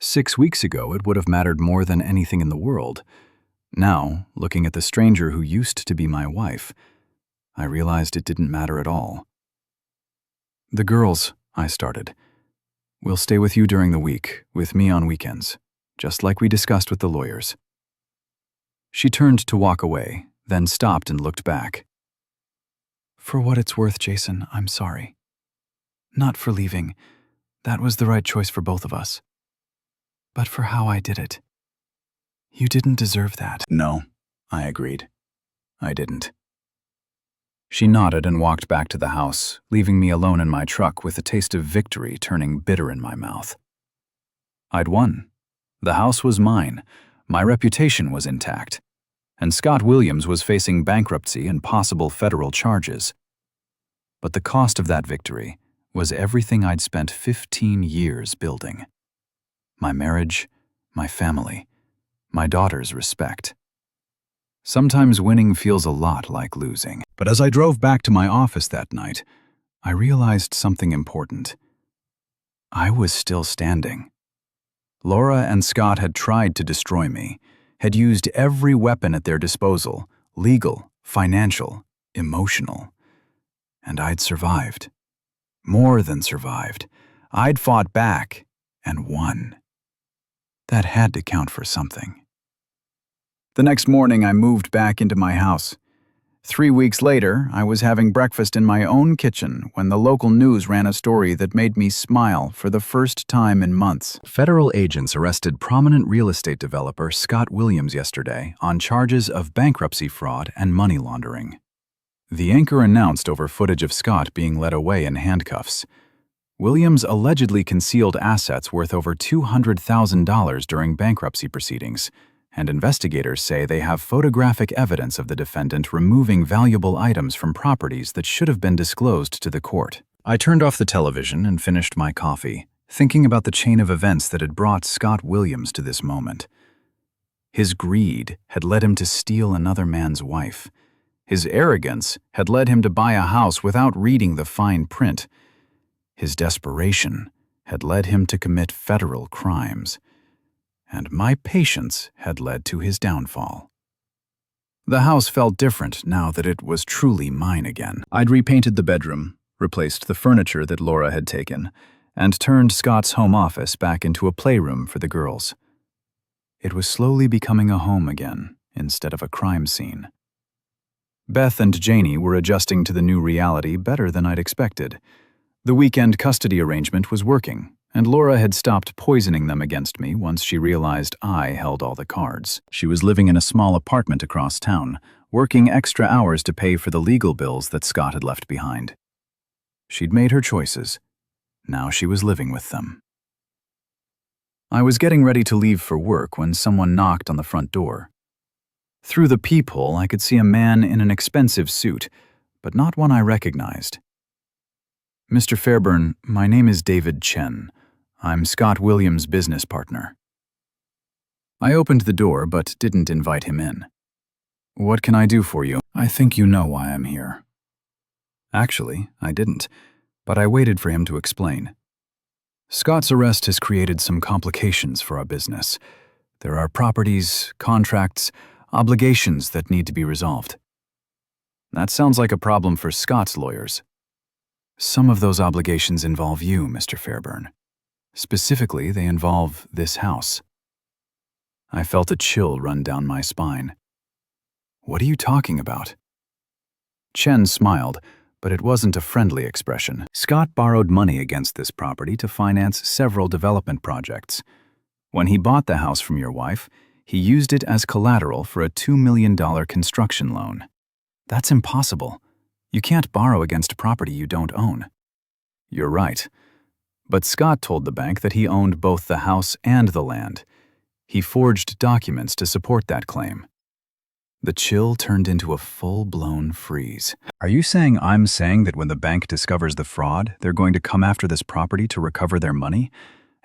6 weeks ago, it would have mattered more than anything in the world. Now, looking at the stranger who used to be my wife, I realized it didn't matter at all. The girls, I started, will stay with you during the week, with me on weekends, just like we discussed with the lawyers. She turned to walk away, then stopped and looked back. For what it's worth, Jason, I'm sorry. Not for leaving. That was the right choice for both of us. But for how I did it. You didn't deserve that. No, I agreed. I didn't. She nodded and walked back to the house, leaving me alone in my truck with a taste of victory turning bitter in my mouth. I'd won. The house was mine. My reputation was intact. And Scott Williams was facing bankruptcy and possible federal charges. But the cost of that victory was everything I'd spent 15 years building. My marriage, my family, my daughter's respect. Sometimes winning feels a lot like losing. But as I drove back to my office that night, I realized something important. I was still standing. Laura and Scott had tried to destroy me, had used every weapon at their disposal, legal, financial, emotional. And I'd survived. More than survived. I'd fought back and won. That had to count for something. The next morning, I moved back into my house. 3 weeks later, I was having breakfast in my own kitchen when the local news ran a story that made me smile for the first time in months. Federal agents arrested prominent real estate developer Scott Williams yesterday on charges of bankruptcy fraud and money laundering. The anchor announced over footage of Scott being led away in handcuffs. Williams allegedly concealed assets worth over $200,000 during bankruptcy proceedings, and investigators say they have photographic evidence of the defendant removing valuable items from properties that should have been disclosed to the court. I turned off the television and finished my coffee, thinking about the chain of events that had brought Scott Williams to this moment. His greed had led him to steal another man's wife. His arrogance had led him to buy a house without reading the fine print. His desperation had led him to commit federal crimes. And my patience had led to his downfall. The house felt different now that it was truly mine again. I'd repainted the bedroom, replaced the furniture that Laura had taken, and turned Scott's home office back into a playroom for the girls. It was slowly becoming a home again, instead of a crime scene. Beth and Janie were adjusting to the new reality better than I'd expected. The weekend custody arrangement was working, and Laura had stopped poisoning them against me once she realized I held all the cards. She was living in a small apartment across town, working extra hours to pay for the legal bills that Scott had left behind. She'd made her choices. Now she was living with them. I was getting ready to leave for work when someone knocked on the front door. Through the peephole, I could see a man in an expensive suit, but not one I recognized. Mr. Fairburn, my name is David Chen. I'm Scott Williams' business partner. I opened the door but didn't invite him in. What can I do for you? I think you know why I'm here. Actually, I didn't, but I waited for him to explain. Scott's arrest has created some complications for our business. There are properties, contracts, obligations that need to be resolved. That sounds like a problem for Scott's lawyers. Some of those obligations involve you, Mr. Fairburn. Specifically, they involve this house. I felt a chill run down my spine. What are you talking about? Chen smiled, but it wasn't a friendly expression. Scott borrowed money against this property to finance several development projects. When he bought the house from your wife, he used it as collateral for a $2 million construction loan. That's impossible. You can't borrow against property you don't own. You're right. But Scott told the bank that he owned both the house and the land. He forged documents to support that claim. The chill turned into a full-blown freeze. Are you saying I'm saying that when the bank discovers the fraud, they're going to come after this property to recover their money?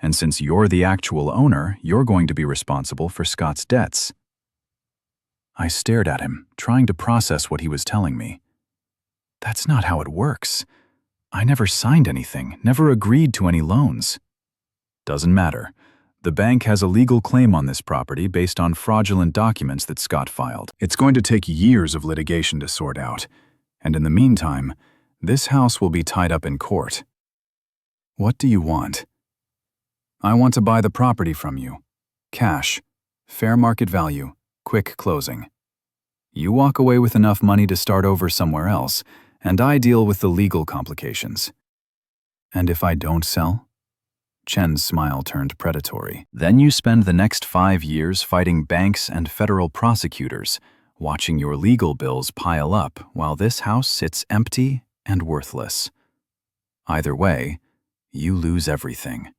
And since you're the actual owner, you're going to be responsible for Scott's debts? I stared at him, trying to process what he was telling me. That's not how it works. I never signed anything, never agreed to any loans. Doesn't matter. The bank has a legal claim on this property based on fraudulent documents that Scott filed. It's going to take years of litigation to sort out, and in the meantime, this house will be tied up in court. What do you want? I want to buy the property from you. Cash. Fair market value. Quick closing. You walk away with enough money to start over somewhere else, and I deal with the legal complications. And if I don't sell? Chen's smile turned predatory. Then you spend the next 5 years fighting banks and federal prosecutors, watching your legal bills pile up while this house sits empty and worthless. Either way, you lose everything.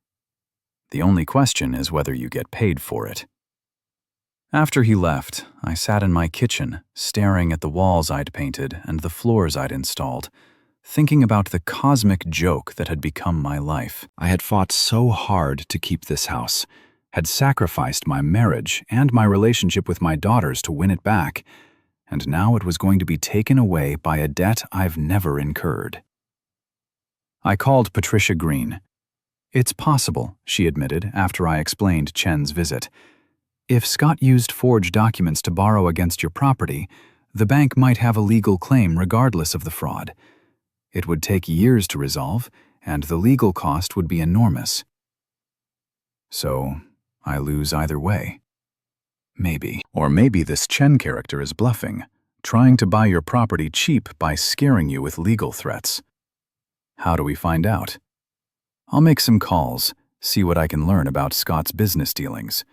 The only question is whether you get paid for it. After he left, I sat in my kitchen, staring at the walls I'd painted and the floors I'd installed, thinking about the cosmic joke that had become my life. I had fought so hard to keep this house, had sacrificed my marriage and my relationship with my daughters to win it back, and now it was going to be taken away by a debt I've never incurred. I called Patricia Green. It's possible, she admitted after I explained Chen's visit. If Scott used forged documents to borrow against your property, the bank might have a legal claim regardless of the fraud. It would take years to resolve, and the legal cost would be enormous. So, I lose either way. Maybe. Or maybe this Chen character is bluffing, trying to buy your property cheap by scaring you with legal threats. How do we find out? I'll make some calls, see what I can learn about Scott's business dealings.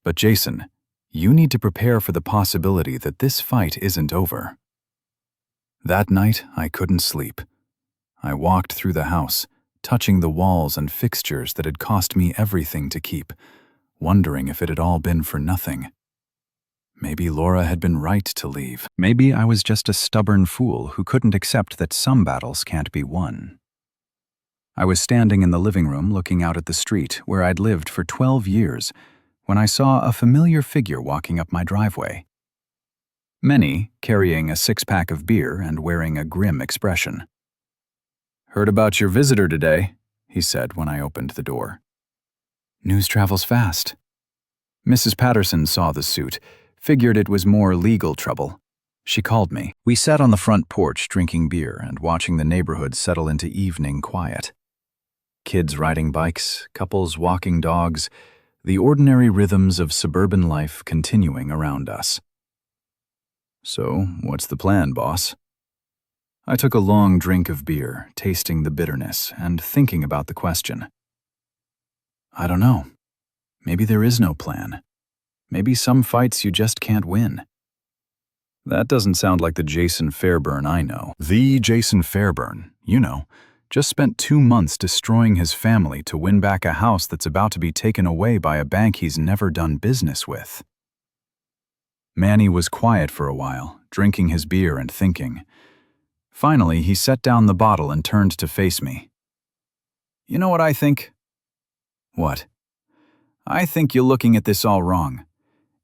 But Jason, you need to prepare for the possibility that this fight isn't over. That night, I couldn't sleep. I walked through the house, touching the walls and fixtures that had cost me everything to keep, wondering if it had all been for nothing. Maybe Laura had been right to leave. Maybe I was just a stubborn fool who couldn't accept that some battles can't be won. I was standing in the living room looking out at the street where I'd lived for 12 years when I saw a familiar figure walking up my driveway. Many carrying a 6-pack of beer and wearing a grim expression. "Heard about your visitor today," he said when I opened the door. News travels fast. Mrs. Patterson saw the suit, figured it was more legal trouble. She called me. We sat on the front porch drinking beer and watching the neighborhood settle into evening quiet. Kids riding bikes, couples walking dogs, the ordinary rhythms of suburban life continuing around us. "So, what's the plan, boss?" I took a long drink of beer, tasting the bitterness and thinking about the question. I don't know. Maybe there is no plan. Maybe some fights you just can't win. That doesn't sound like the Jason Fairburn I know. The Jason Fairburn, you know, just spent 2 months destroying his family to win back a house that's about to be taken away by a bank he's never done business with. Manny was quiet for a while, drinking his beer and thinking. Finally, he set down the bottle and turned to face me. "You know what I think?" "What?" "I think you're looking at this all wrong.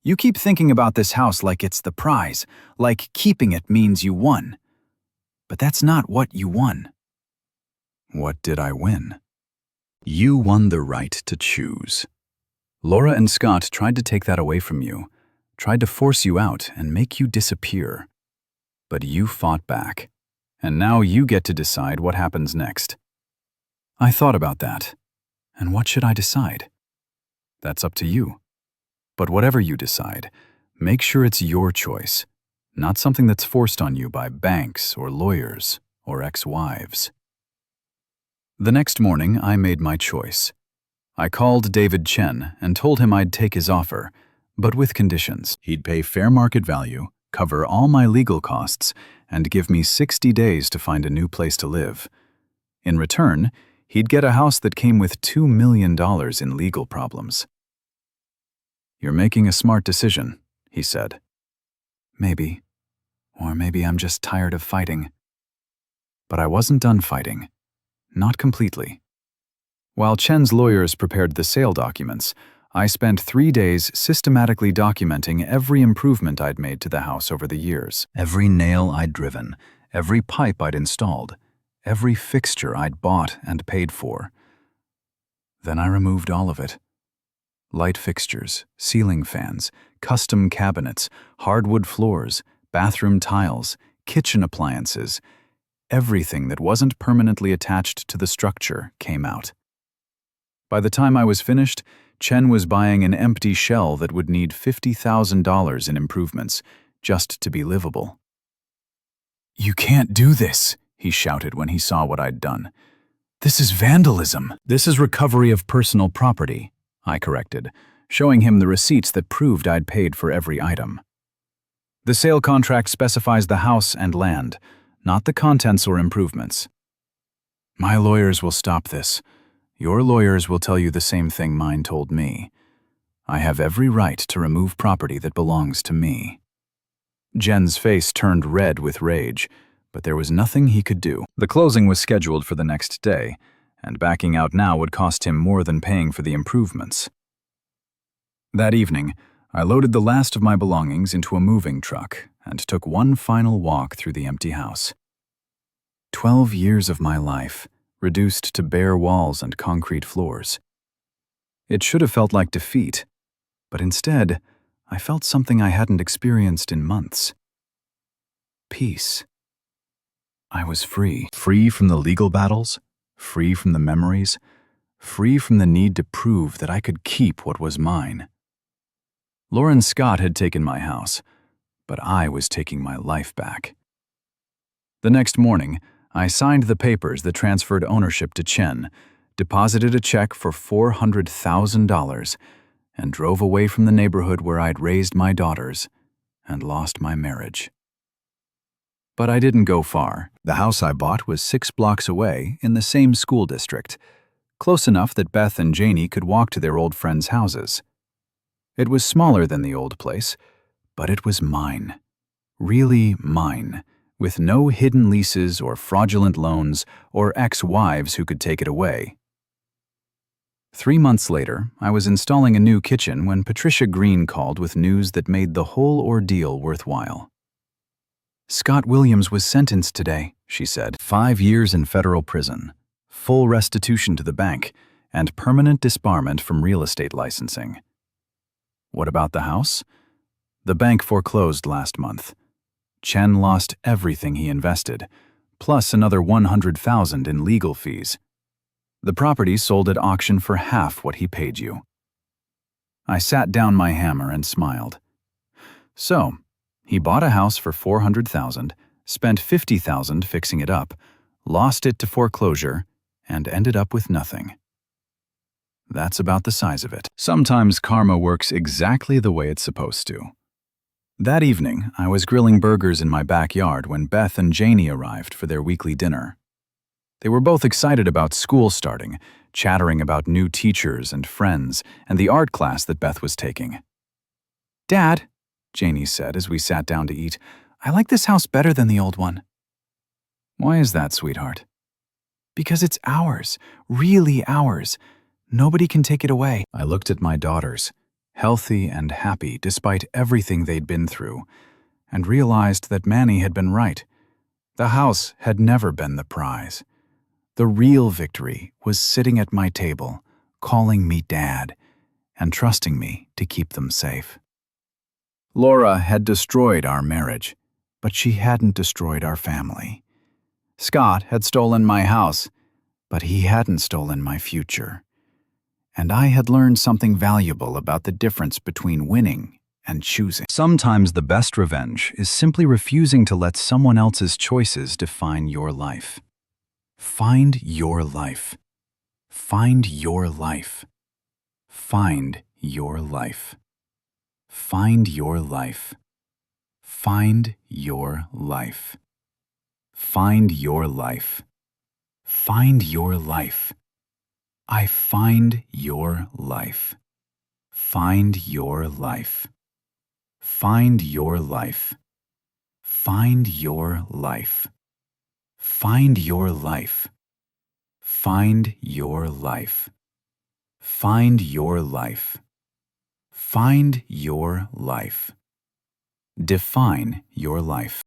You keep thinking about this house like it's the prize, like keeping it means you won. But that's not what you won." What did I win? You won the right to choose. Laura and Scott tried to take that away from you, tried to force you out and make you disappear. But you fought back, and now you get to decide what happens next. I thought about that, and what should I decide? That's up to you. But whatever you decide, make sure it's your choice, not something that's forced on you by banks or lawyers or ex-wives. The next morning, I made my choice. I called David Chen and told him I'd take his offer, but with conditions. He'd pay fair market value, cover all my legal costs, and give me 60 days to find a new place to live. In return, he'd get a house that came with $2 million in legal problems. "You're making a smart decision," he said. Maybe. Or maybe I'm just tired of fighting. But I wasn't done fighting. Not completely. While Chen's lawyers prepared the sale documents, I spent 3 days systematically documenting every improvement I'd made to the house over the years. Every nail I'd driven, every pipe I'd installed, every fixture I'd bought and paid for. Then I removed all of it. Light fixtures, ceiling fans, custom cabinets, hardwood floors, bathroom tiles, kitchen appliances. Everything that wasn't permanently attached to the structure came out. By the time I was finished, Chen was buying an empty shell that would need $50,000 in improvements just to be livable. "You can't do this," he shouted when he saw what I'd done. "This is vandalism." "This is recovery of personal property," I corrected, showing him the receipts that proved I'd paid for every item. "The sale contract specifies the house and land, not the contents or improvements." "My lawyers will stop this. Your lawyers will tell you the same thing mine told me. I have every right to remove property that belongs to me." Jen's face turned red with rage, but there was nothing he could do. The closing was scheduled for the next day, and backing out now would cost him more than paying for the improvements. That evening, I loaded the last of my belongings into a moving truck and took one final walk through the empty house. 12 years of my life, reduced to bare walls and concrete floors. It should have felt like defeat, but instead, I felt something I hadn't experienced in months. Peace. I was free. Free from the legal battles, free from the memories, free from the need to prove that I could keep what was mine. Lauren Scott had taken my house, but I was taking my life back. The next morning, I signed the papers that transferred ownership to Chen, deposited a check for $400,000, and drove away from the neighborhood where I'd raised my daughters and lost my marriage. But I didn't go far. The house I bought was 6 blocks away in the same school district, close enough that Beth and Janie could walk to their old friends' houses. It was smaller than the old place, but it was mine. Really mine, with no hidden leases or fraudulent loans or ex-wives who could take it away. 3 months later, I was installing a new kitchen when Patricia Green called with news that made the whole ordeal worthwhile. "Scott Williams was sentenced today," she said. 5 years in federal prison, full restitution to the bank, and permanent disbarment from real estate licensing. What about the house? The bank foreclosed last month. Chen lost everything he invested, plus another $100,000 in legal fees. The property sold at auction for half what he paid you. I sat down my hammer and smiled. So, he bought a house for $400,000, spent $50,000 fixing it up, lost it to foreclosure, and ended up with nothing. That's about the size of it. Sometimes karma works exactly the way it's supposed to. That evening, I was grilling burgers in my backyard when Beth and Janie arrived for their weekly dinner. They were both excited about school starting, chattering about new teachers and friends and the art class that Beth was taking. "Dad," Janie said as we sat down to eat, "I like this house better than the old one." "Why is that, sweetheart?" "Because it's ours, really ours. Nobody can take it away." I looked at my daughters, healthy and happy despite everything they'd been through, and realized that Manny had been right. The house had never been the prize. The real victory was sitting at my table, calling me Dad, and trusting me to keep them safe. Laura had destroyed our marriage, but she hadn't destroyed our family. Scott had stolen my house, but he hadn't stolen my future. And I had learned something valuable about the difference between winning and choosing. Sometimes the best revenge is simply refusing to let someone else's choices define your life. Find your life. Find your life. Find your life. Find your life. Find your life. Find your life. Find your life. I find your life. Find your life. Find your life. Find your life. Find your life. Find your life. Find your life. Find your life. Define your life.